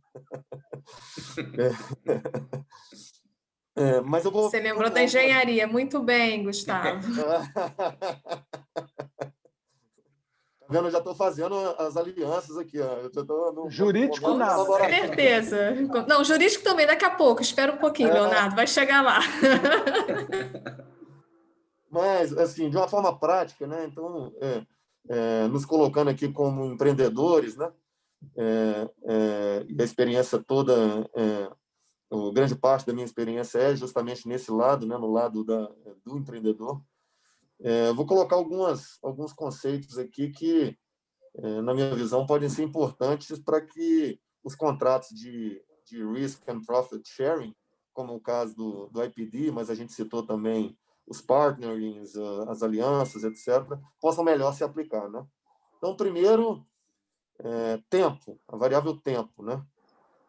Mas eu vou... Você lembrou da engenharia. Muito bem, Gustavo. Vendo, eu já estou fazendo as alianças aqui. Ó. Eu já tô jurídico nada. Com certeza. Não, jurídico também, daqui a pouco. Espera um pouquinho, Leonardo. Vai chegar lá. Mas, assim, de uma forma prática, né? Então, nos colocando aqui como empreendedores, né? E a experiência toda, grande parte da minha experiência é justamente nesse lado, né? No lado do empreendedor. Vou colocar alguns conceitos aqui que, na minha visão, podem ser importantes para que os contratos de Risk and Profit Sharing, como o caso do IPD, mas a gente citou também os partnerings, as alianças, etc., possam melhor se aplicar, né? Então, primeiro, tempo, a variável tempo, né?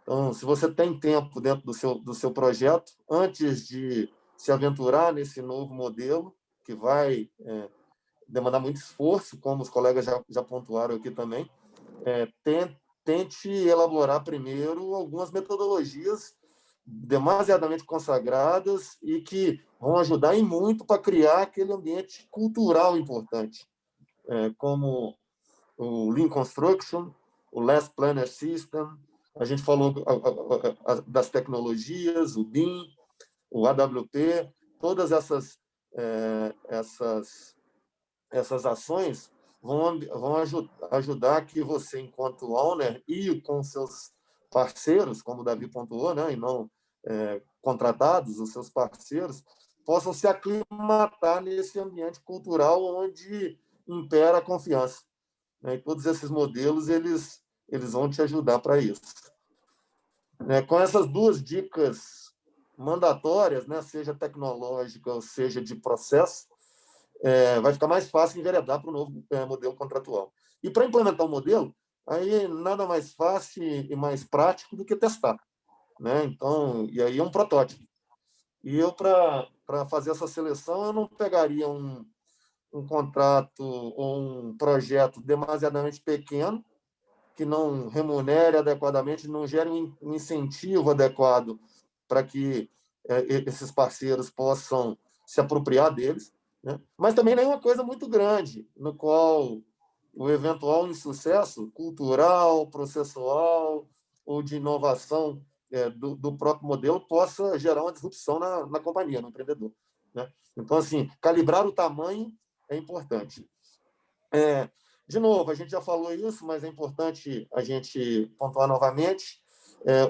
Então, se você tem tempo dentro do seu projeto, antes de se aventurar nesse novo modelo, que vai demandar muito esforço, como os colegas já pontuaram aqui também, tente elaborar primeiro algumas metodologias demasiadamente consagradas e que vão ajudar em muito para criar aquele ambiente cultural importante, como o Lean Construction, o Last Planner System, a gente falou das tecnologias, o BIM, o AWP, todas essas ações vão ajudar que você, enquanto owner, e com seus parceiros, como o Davi pontuou, né, e não contratados, os seus parceiros, possam se aclimatar nesse ambiente cultural onde impera a confiança. Né? E todos esses modelos eles vão te ajudar para isso. Com essas duas dicas mandatórias, né, seja tecnológica ou seja de processo, vai ficar mais fácil enveredar para o novo modelo contratual. E para implementar um modelo, aí nada mais fácil e mais prático do que testar. Né? Então, e aí é um protótipo. E eu, para fazer essa seleção, eu não pegaria um contrato ou um projeto demasiadamente pequeno, que não remunere adequadamente, não gere um incentivo adequado para que esses parceiros possam se apropriar deles, né? Mas também não é uma coisa muito grande, no qual o eventual insucesso cultural, processual ou de inovação do próprio modelo possa gerar uma disrupção na companhia, no empreendedor. Né? Então, assim, calibrar o tamanho é importante. De novo, a gente já falou isso, mas é importante a gente pontuar novamente.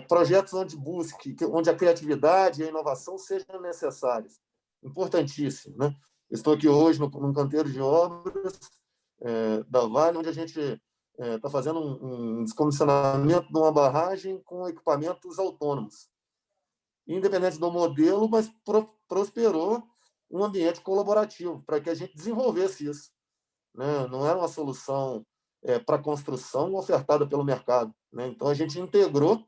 Projetos onde a criatividade e a inovação sejam necessárias. Importantíssimo. Né? Estou aqui hoje num canteiro de obras da Vale, onde a gente está fazendo um descomissionamento de uma barragem com equipamentos autônomos. Independente do modelo, mas prosperou um ambiente colaborativo para que a gente desenvolvesse isso. Né? Não era uma solução para construção ofertada pelo mercado. Né? Então, a gente integrou,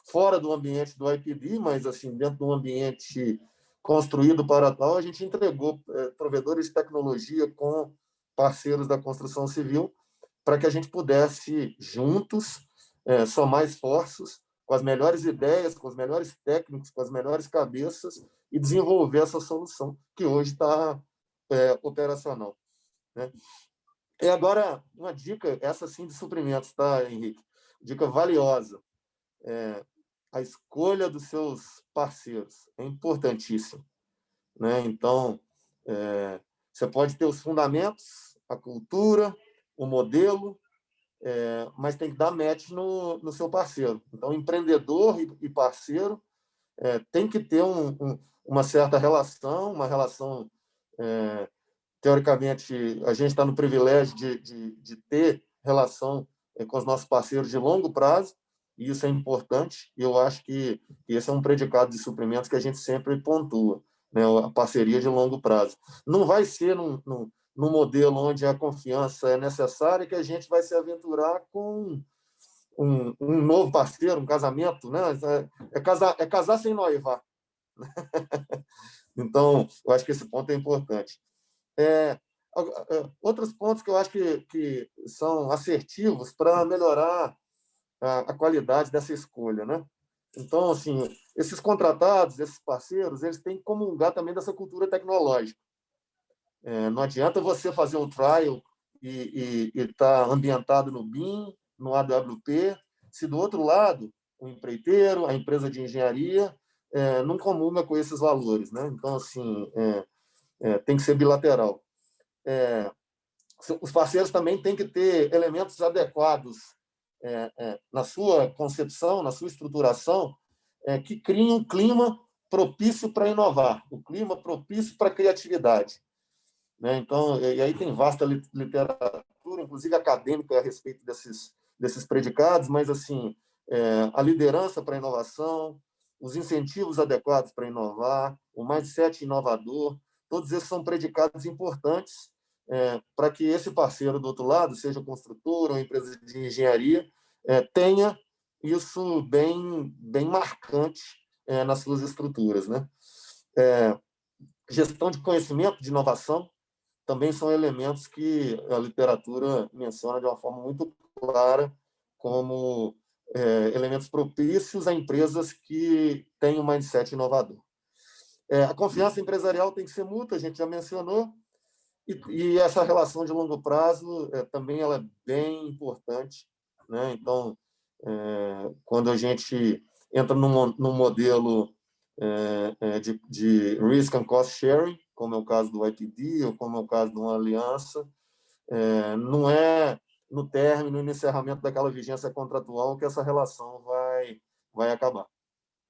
fora do ambiente do IPD, mas assim, dentro de um ambiente construído para tal, a gente entregou provedores de tecnologia com parceiros da construção civil para que a gente pudesse, juntos, somar esforços com as melhores ideias, com os melhores técnicos, com as melhores cabeças e desenvolver essa solução que hoje está operacional. Né? E agora, uma dica, essa sim de suprimentos, tá, Henrique? Dica valiosa. A escolha dos seus parceiros é importantíssima. Né? Então, você pode ter os fundamentos, a cultura, o modelo, mas tem que dar match no seu parceiro. Então, empreendedor e parceiro tem que ter uma certa relação, uma relação... teoricamente, a gente está no privilégio de ter relação com os nossos parceiros de longo prazo, e isso é importante, e eu acho que esse é um predicado de suprimentos que a gente sempre pontua, né? A parceria de longo prazo. Não vai ser num modelo onde a confiança é necessária que a gente vai se aventurar com um novo parceiro, um casamento, né? É casar sem noivar. Então, eu acho que esse ponto é importante. Outros pontos que eu acho que são assertivos para melhorar a qualidade dessa escolha, né? Então, assim, esses contratados, esses parceiros, eles têm que comungar também dessa cultura tecnológica. Não adianta você fazer um trial e estar ambientado no BIM, no AWP, se do outro lado o empreiteiro, a empresa de engenharia não comunga com esses valores, né? Então, assim, tem que ser bilateral. Os parceiros também têm que ter elementos adequados na sua concepção, na sua estruturação, que criem um clima propício para inovar, um clima propício para a criatividade. Né? Então, e aí tem vasta literatura, inclusive acadêmica, a respeito desses predicados, mas assim, a liderança para a inovação, os incentivos adequados para inovar, o mindset inovador, todos esses são predicados importantes para que esse parceiro do outro lado, seja construtora ou empresa de engenharia, tenha isso bem marcante nas suas estruturas. Né? Gestão de conhecimento, de inovação, também são elementos que a literatura menciona de uma forma muito clara como elementos propícios a empresas que têm um mindset inovador. A confiança empresarial tem que ser mútua, a gente já mencionou, e essa relação de longo prazo também ela é bem importante, né? Então, quando a gente entra num modelo de risk and cost sharing, como é o caso do IPD ou como é o caso de uma aliança, não é no término e no encerramento daquela vigência contratual que essa relação vai acabar,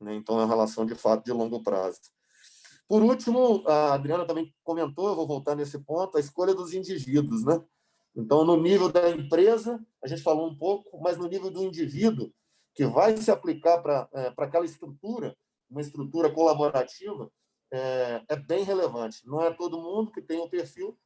né? Então, é uma relação, de fato, de longo prazo. Por último, a Adriana também comentou, eu vou voltar nesse ponto, a escolha dos indivíduos, né? Então, no nível da empresa, a gente falou um pouco, mas no nível do indivíduo, que vai se aplicar para aquela estrutura, uma estrutura colaborativa, é bem relevante. Não é todo mundo que tem o perfil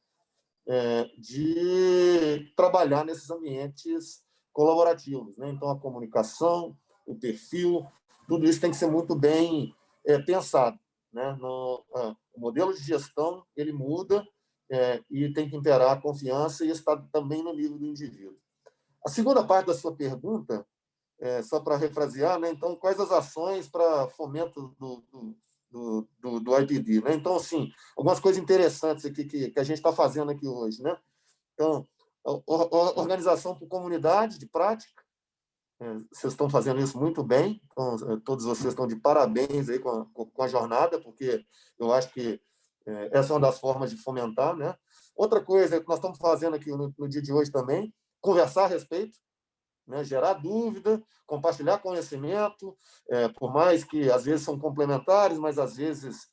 de trabalhar nesses ambientes colaborativos, né? Então, a comunicação, o perfil, tudo isso tem que ser muito bem pensado, né? O modelo de gestão ele muda e tem que imperar a confiança e está também no nível do indivíduo. A segunda parte da sua pergunta, só para refrasear, né? Então, quais as ações para fomento do IPD, né? Então, assim, algumas coisas interessantes aqui que a gente está fazendo aqui hoje, né? Então, organização por comunidade de prática, vocês estão fazendo isso muito bem, então, todos vocês estão de parabéns aí com a jornada, porque eu acho que essa é uma das formas de fomentar, né? Outra coisa que nós estamos fazendo aqui no dia de hoje também, conversar a respeito, né? Gerar dúvida, compartilhar conhecimento, por mais que às vezes são complementares, mas às vezes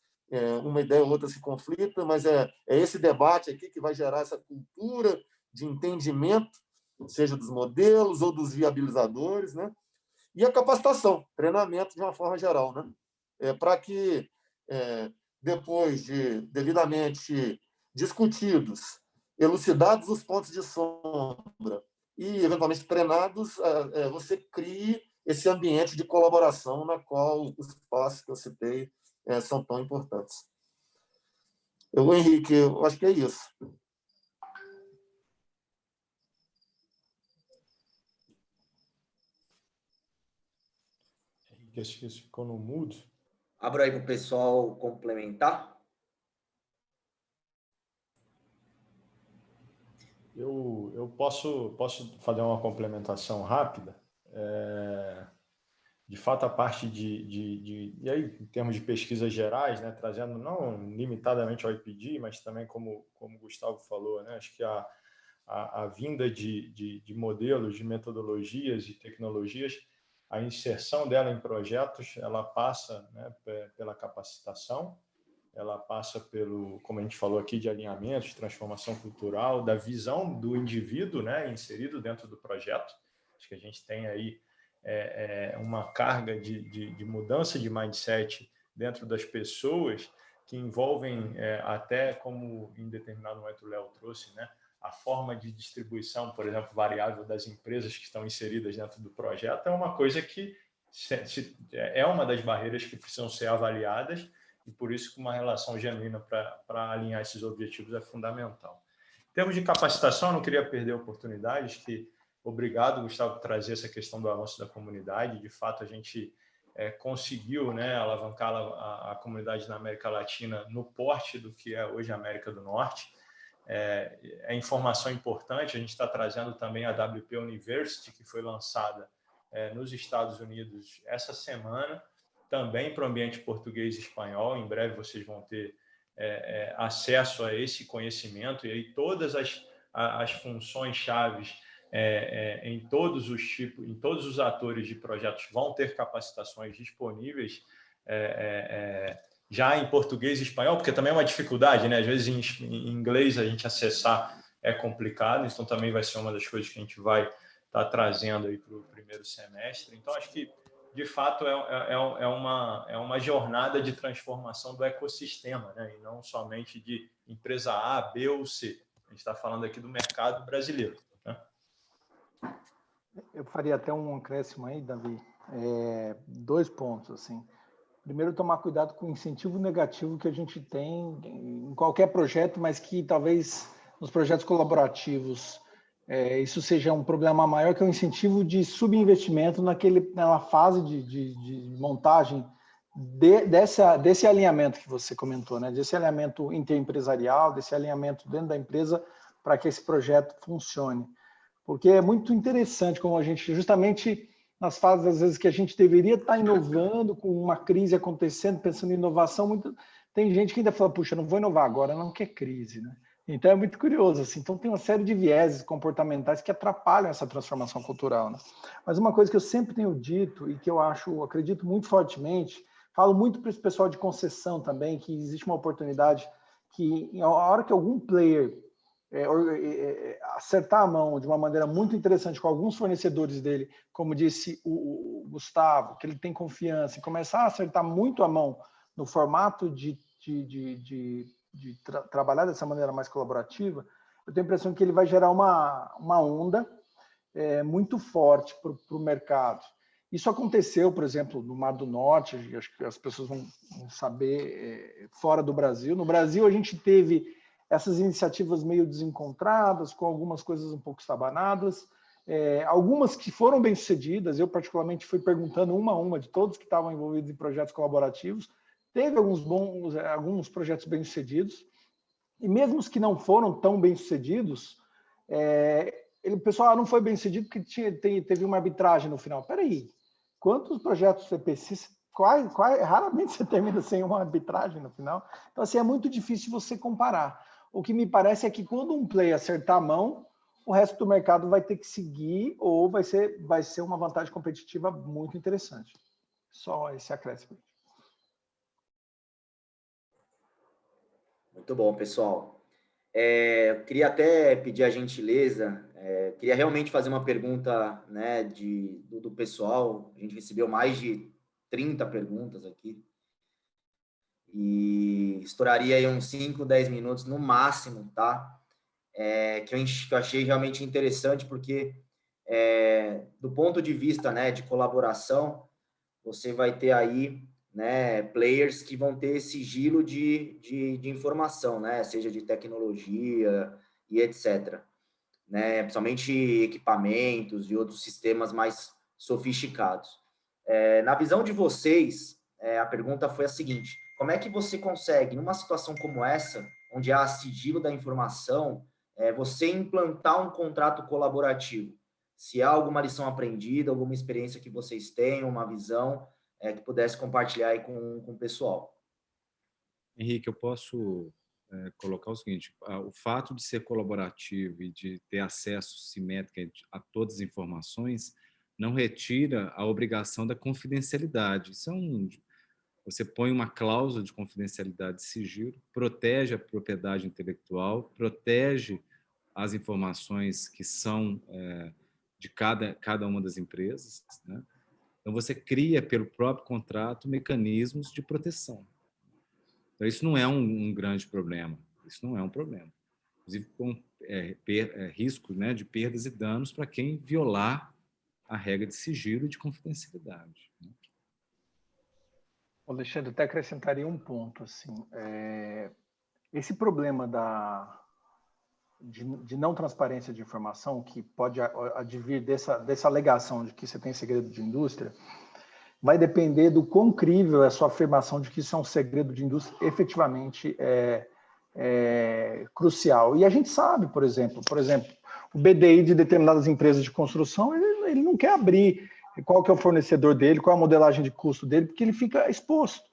uma ideia ou outra se conflita, mas é esse debate aqui que vai gerar essa cultura de entendimento, seja dos modelos ou dos viabilizadores, né? E a capacitação, treinamento de uma forma geral, né? Para que, depois de devidamente discutidos, elucidados os pontos de sombra e, eventualmente, treinados, você crie esse ambiente de colaboração na qual os passos que eu citei são tão importantes. Henrique, eu acho que é isso. Henrique, acho que ficou no mudo. Abro aí para o pessoal complementar. Eu posso fazer uma complementação rápida. De fato, a parte e aí, em termos de pesquisas gerais, né, trazendo não limitadamente ao IPD, mas também, como o Gustavo falou, né, acho que a vinda de modelos, de metodologias e tecnologias, a inserção dela em projetos, ela passa, né, pela capacitação, ela passa pelo, como a gente falou aqui, de alinhamento, de transformação cultural, da visão do indivíduo, né, inserido dentro do projeto. Acho que a gente tem aí uma carga de mudança de mindset dentro das pessoas que envolvem até, como em determinado momento o Léo trouxe, né, a forma de distribuição, por exemplo, variável das empresas que estão inseridas dentro do projeto é uma coisa que é uma das barreiras que precisam ser avaliadas e por isso que uma relação genuína para alinhar esses objetivos é fundamental. Em termos de capacitação, eu não queria perder oportunidades que obrigado, Gustavo, por trazer essa questão do avanço da comunidade. De fato, a gente conseguiu, né, alavancar a comunidade na América Latina no porte do que é hoje a América do Norte. É informação importante, a gente está trazendo também a WP University, que foi lançada nos Estados Unidos essa semana, também para o ambiente português e espanhol. Em breve vocês vão ter acesso a esse conhecimento e aí todas as funções chaves em todos os tipos, em todos os atores de projetos vão ter capacitações disponíveis já em português e espanhol, porque também é uma dificuldade, né? Às vezes em inglês a gente acessar é complicado, então também vai ser uma das coisas que a gente vai estar trazendo aí para o primeiro semestre. Então acho que de fato é uma jornada de transformação do ecossistema, né? E não somente de empresa A, B ou C. A gente está falando aqui do mercado brasileiro, né? Eu faria até um acréscimo aí, Davi. 2 pontos, assim. Primeiro, tomar cuidado com o incentivo negativo que a gente tem em qualquer projeto, mas que talvez nos projetos colaborativos isso seja um problema maior, que é o incentivo de subinvestimento naquela fase de montagem desse alinhamento que você comentou, né? Desse alinhamento interempresarial, desse alinhamento dentro da empresa para que esse projeto funcione. Porque é muito interessante como a gente, justamente nas fases, às vezes, que a gente deveria estar inovando, com uma crise acontecendo, pensando em inovação, tem gente que ainda fala, puxa, não vou inovar agora, não quer crise, né? Então é muito curioso, assim. Então tem uma série de vieses comportamentais que atrapalham essa transformação cultural, né? Mas uma coisa que eu sempre tenho dito e que eu acredito muito fortemente, falo muito para esse pessoal de concessão também, que existe uma oportunidade que, a hora que algum player acertar a mão de uma maneira muito interessante com alguns fornecedores dele, como disse o Gustavo, que ele tem confiança, e começar a acertar muito a mão no formato de trabalhar dessa maneira mais colaborativa, eu tenho a impressão que ele vai gerar uma onda muito forte para o mercado. Isso aconteceu, por exemplo, no Mar do Norte, acho que as pessoas vão saber, fora do Brasil. No Brasil, a gente teve essas iniciativas meio desencontradas, com algumas coisas um pouco estabanadas, algumas que foram bem-sucedidas. Eu, particularmente, fui perguntando uma a uma de todos que estavam envolvidos em projetos colaborativos. Teve alguns projetos bem-sucedidos, e mesmo os que não foram tão bem-sucedidos, o pessoal não foi bem-sucedido porque teve uma arbitragem no final. Espera aí, quantos projetos CPC, raramente você termina sem uma arbitragem no final? Então, assim, é muito difícil você comparar. O que me parece é que quando um player acertar a mão, o resto do mercado vai ter que seguir ou vai ser uma vantagem competitiva muito interessante. Só esse acréscimo. Muito bom, pessoal. Eu queria até pedir a gentileza, queria realmente fazer uma pergunta, né, do pessoal. A gente recebeu mais de 30 perguntas aqui. E estouraria aí uns 5, 10 minutos no máximo, tá? Que eu achei realmente interessante, porque do ponto de vista, né, de colaboração, você vai ter aí, né, players que vão ter sigilo de informação, né, seja de tecnologia e etc. Né, principalmente equipamentos e outros sistemas mais sofisticados. Na visão de vocês, a pergunta foi a seguinte: como é que você consegue, numa situação como essa, onde há sigilo da informação, você implantar um contrato colaborativo? Se há alguma lição aprendida, alguma experiência que vocês tenham, uma visão que pudesse compartilhar aí com o pessoal. Henrique, eu posso colocar o seguinte: o fato de ser colaborativo e de ter acesso simétrico a todas as informações não retira a obrigação da confidencialidade. Você põe uma cláusula de confidencialidade e sigilo, protege a propriedade intelectual, protege as informações que são de cada uma das empresas, né? Então, você cria, pelo próprio contrato, mecanismos de proteção. Então, isso não é um grande problema. Isso não é um problema. Inclusive, com risco, né, de perdas e danos para quem violar a regra de sigilo e de confidencialidade. Alexandre, até acrescentaria um ponto. Assim, esse problema de não transparência de informação, que pode advir dessa alegação de que você tem segredo de indústria, vai depender do quão crível é a sua afirmação de que isso é um segredo de indústria efetivamente crucial. E a gente sabe, por exemplo, o BDI de determinadas empresas de construção, ele não quer abrir qual que é o fornecedor dele, qual é a modelagem de custo dele, porque ele fica exposto.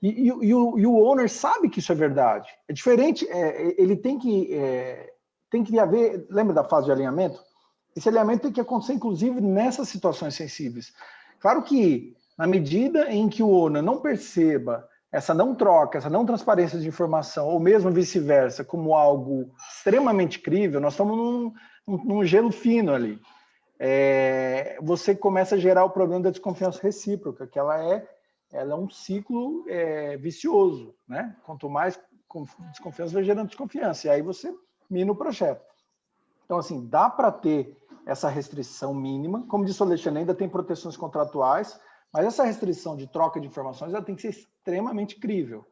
E o owner sabe que isso é verdade. É diferente, ele tem que haver, lembra da fase de alinhamento? Esse alinhamento tem que acontecer, inclusive, nessas situações sensíveis. Claro que, na medida em que o owner não perceba essa não troca, essa não transparência de informação, ou mesmo vice-versa, como algo extremamente crível, nós estamos num gelo fino ali. Você começa a gerar o problema da desconfiança recíproca, que ela é um ciclo vicioso, né? Quanto mais desconfiança, vai gerando desconfiança, e aí você mina o projeto. Então, assim, dá para ter essa restrição mínima. Como disse o Alexandre, ainda tem proteções contratuais, mas essa restrição de troca de informações ela tem que ser extremamente crível.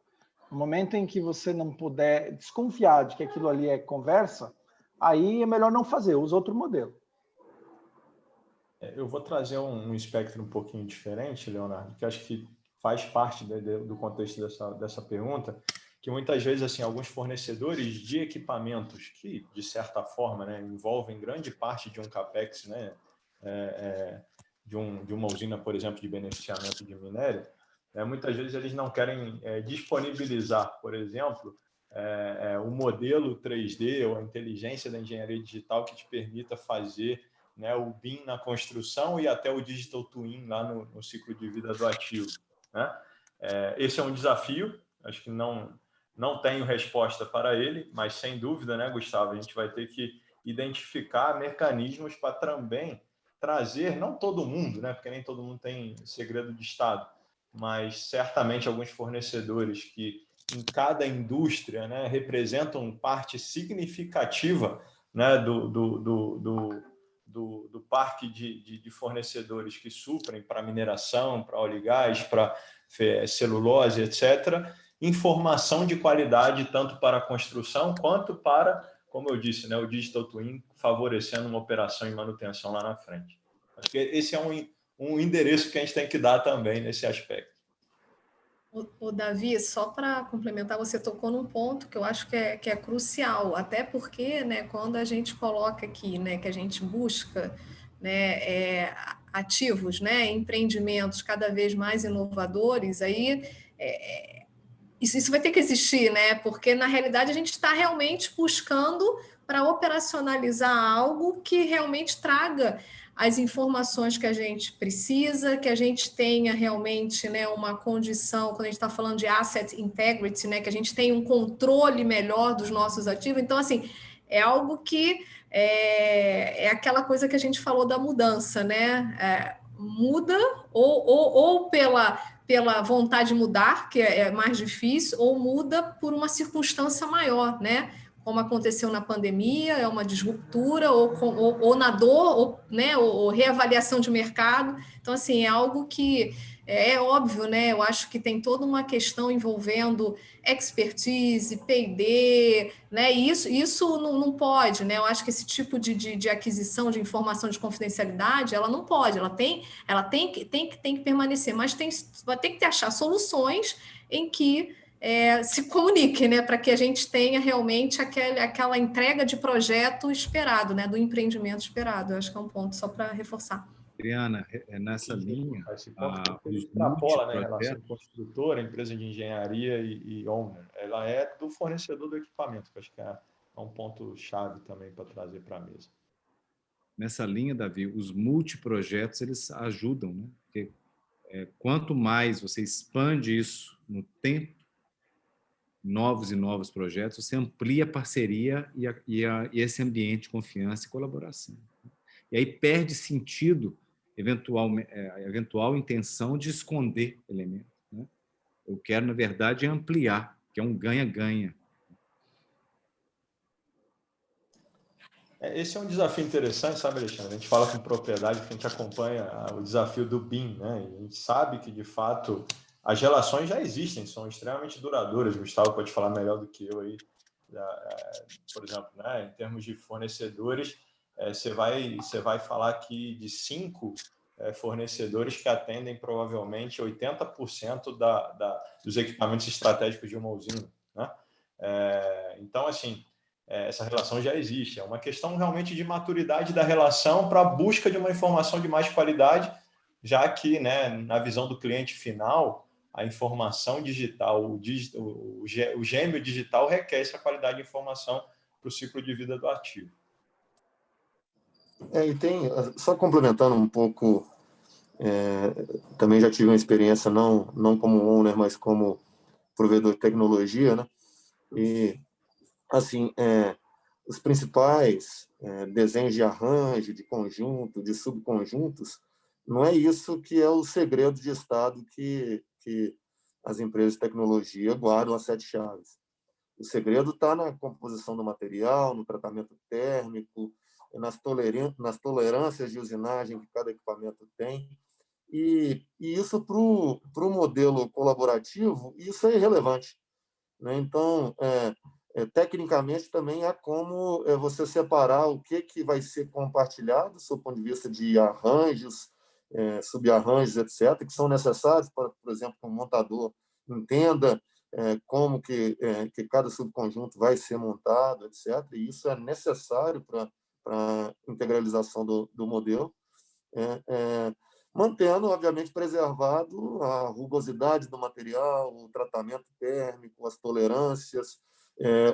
No momento em que você não puder desconfiar de que aquilo ali é conversa, aí é melhor não fazer, usa outro modelo. Eu vou trazer um espectro um pouquinho diferente, Leonardo, que acho que faz parte do contexto dessa pergunta, que muitas vezes assim, alguns fornecedores de equipamentos que, de certa forma, né, envolvem grande parte de um CAPEX, né, de uma usina, por exemplo, de beneficiamento de minério, muitas vezes eles não querem disponibilizar, por exemplo, o modelo 3D ou a inteligência da engenharia digital que te permita fazer, né, o BIM na construção e até o Digital Twin lá no ciclo de vida do ativo, né? Esse é um desafio, acho que não tenho resposta para ele, mas sem dúvida, né, Gustavo, a gente vai ter que identificar mecanismos para também trazer, não todo mundo, né, porque nem todo mundo tem segredo de Estado, mas certamente alguns fornecedores que em cada indústria, né, representam parte significativa, né, do parque de fornecedores que suprem para mineração, para óleo e gás, para celulose, etc., informação de qualidade tanto para a construção quanto para, como eu disse, né, o Digital Twin, favorecendo uma operação e manutenção lá na frente. Acho que esse é um endereço que a gente tem que dar também nesse aspecto. O Davi, só para complementar, você tocou num ponto que eu acho que é crucial, até porque, né, quando a gente coloca aqui, né, que a gente busca, né, ativos, né, empreendimentos cada vez mais inovadores, aí isso vai ter que existir, né, porque na realidade a gente está realmente buscando para operacionalizar algo que realmente traga as informações que a gente precisa, que a gente tenha realmente, né, uma condição, quando a gente está falando de asset integrity, né, que a gente tenha um controle melhor dos nossos ativos. Então, assim, é algo que é aquela coisa que a gente falou da mudança, né? Muda ou pela vontade de mudar, que é mais difícil, ou muda por uma circunstância maior, né? Como aconteceu na pandemia, é uma disruptura, ou na dor, ou reavaliação de mercado. Então, assim, é algo que é óbvio, né? Eu acho que tem toda uma questão envolvendo expertise, P&D, né? E isso não pode, né? Eu acho que esse tipo de aquisição de informação de confidencialidade, ela não pode, ela tem que permanecer, mas vai ter que achar soluções em que se comunique, né, para que a gente tenha realmente aquela entrega de projeto esperado, né, do empreendimento esperado. Eu acho que é um ponto só para reforçar. Adriana, nessa linha, esse ponto os extrapola, né, em relação multiprojetos, à construtora, empresa de engenharia e owner. Ela é do fornecedor do equipamento, que acho que é um ponto chave também para trazer para a mesa. nessa linha, Davi, os multiprojetos, eles ajudam, né? Porque quanto mais você expande isso no tempo, novos e novos projetos, você amplia a parceria e esse ambiente de confiança e colaboração. E aí perde sentido a eventual intenção de esconder elementos, né? Eu quero, na verdade, ampliar, que é um ganha-ganha. Esse é um desafio interessante, sabe, Alexandre? A gente fala com propriedade, porque a gente acompanha o desafio do BIM, né? E a gente sabe que, de fato, as relações já existem, são extremamente duradouras. O Gustavo pode falar melhor do que eu aí, por exemplo, né? Em termos de fornecedores, você vai falar aqui de 5 fornecedores que atendem provavelmente 80% dos equipamentos estratégicos de uma usina, né? Então, assim, essa relação já existe. É uma questão realmente de maturidade da relação para a busca de uma informação de mais qualidade, já que, né, na visão do cliente final, a informação digital, o gêmeo digital requer essa qualidade de informação para o ciclo de vida do ativo. E tem, só complementando um pouco, também já tive uma experiência, não como owner, mas como provedor de tecnologia, né? E, assim, os principais desenhos de arranjo, de conjunto, de subconjuntos, não é isso que é o segredo de Estado que as empresas de tecnologia guardam as 7 chaves. O segredo está na composição do material, no tratamento térmico, nas tolerâncias de usinagem que cada equipamento tem. E isso, para o modelo colaborativo, isso é irrelevante, né? Então, tecnicamente também há como você separar o que vai ser compartilhado, do seu ponto de vista de arranjos, subarranjos, etc., que são necessários para, por exemplo, que um montador entenda como que cada subconjunto vai ser montado, etc. E isso é necessário para a integralização do modelo, mantendo, obviamente, preservado a rugosidade do material, o tratamento térmico, as tolerâncias,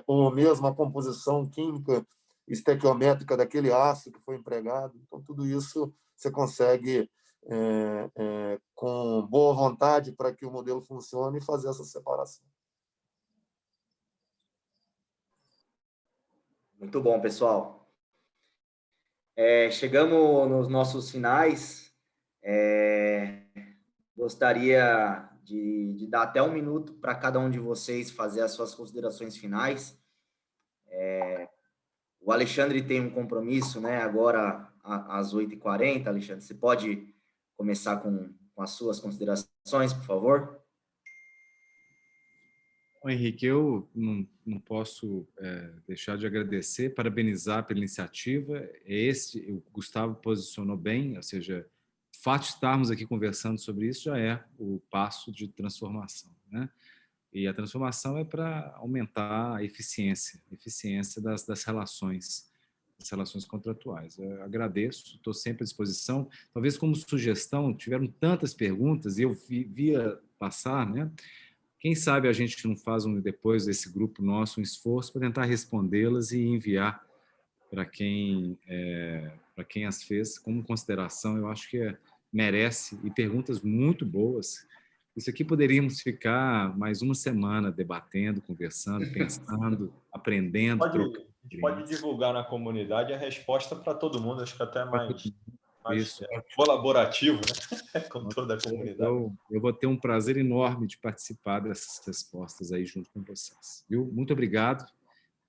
ou mesmo a composição química estequiométrica daquele aço que foi empregado. Então, tudo isso você consegue, com boa vontade para que o modelo funcione, fazer essa separação. Muito bom, pessoal. Chegamos nos nossos finais. Gostaria de dar até 1 minuto para cada um de vocês fazer as suas considerações finais. O Alexandre tem um compromisso, né, agora às 8h40. Alexandre, você pode começar com as suas considerações, por favor? Bom, Henrique, eu não posso deixar de agradecer, parabenizar pela iniciativa. O Gustavo posicionou bem, ou seja, o fato de estarmos aqui conversando sobre isso já é o passo de transformação, né? E a transformação é para aumentar a eficiência das relações contratuais. Eu agradeço, estou sempre à disposição. Talvez como sugestão, tiveram tantas perguntas e eu via passar, né? Quem sabe a gente não faz depois desse grupo nosso um esforço para tentar respondê-las e enviar para quem as fez como consideração. Eu acho que merece, e perguntas muito boas. Isso aqui poderíamos ficar mais uma semana debatendo, conversando, pensando, aprendendo, trocando. A gente pode divulgar na comunidade a resposta para todo mundo, acho que até mais Isso. colaborativo, né? Com toda a comunidade. Eu vou ter um prazer enorme de participar dessas respostas aí junto com vocês. Viu? Muito obrigado.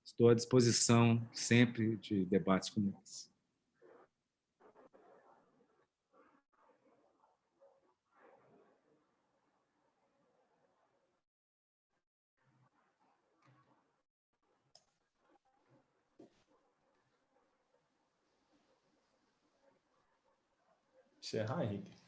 Estou à disposição sempre de debates como esse. Encerrar, Henrique.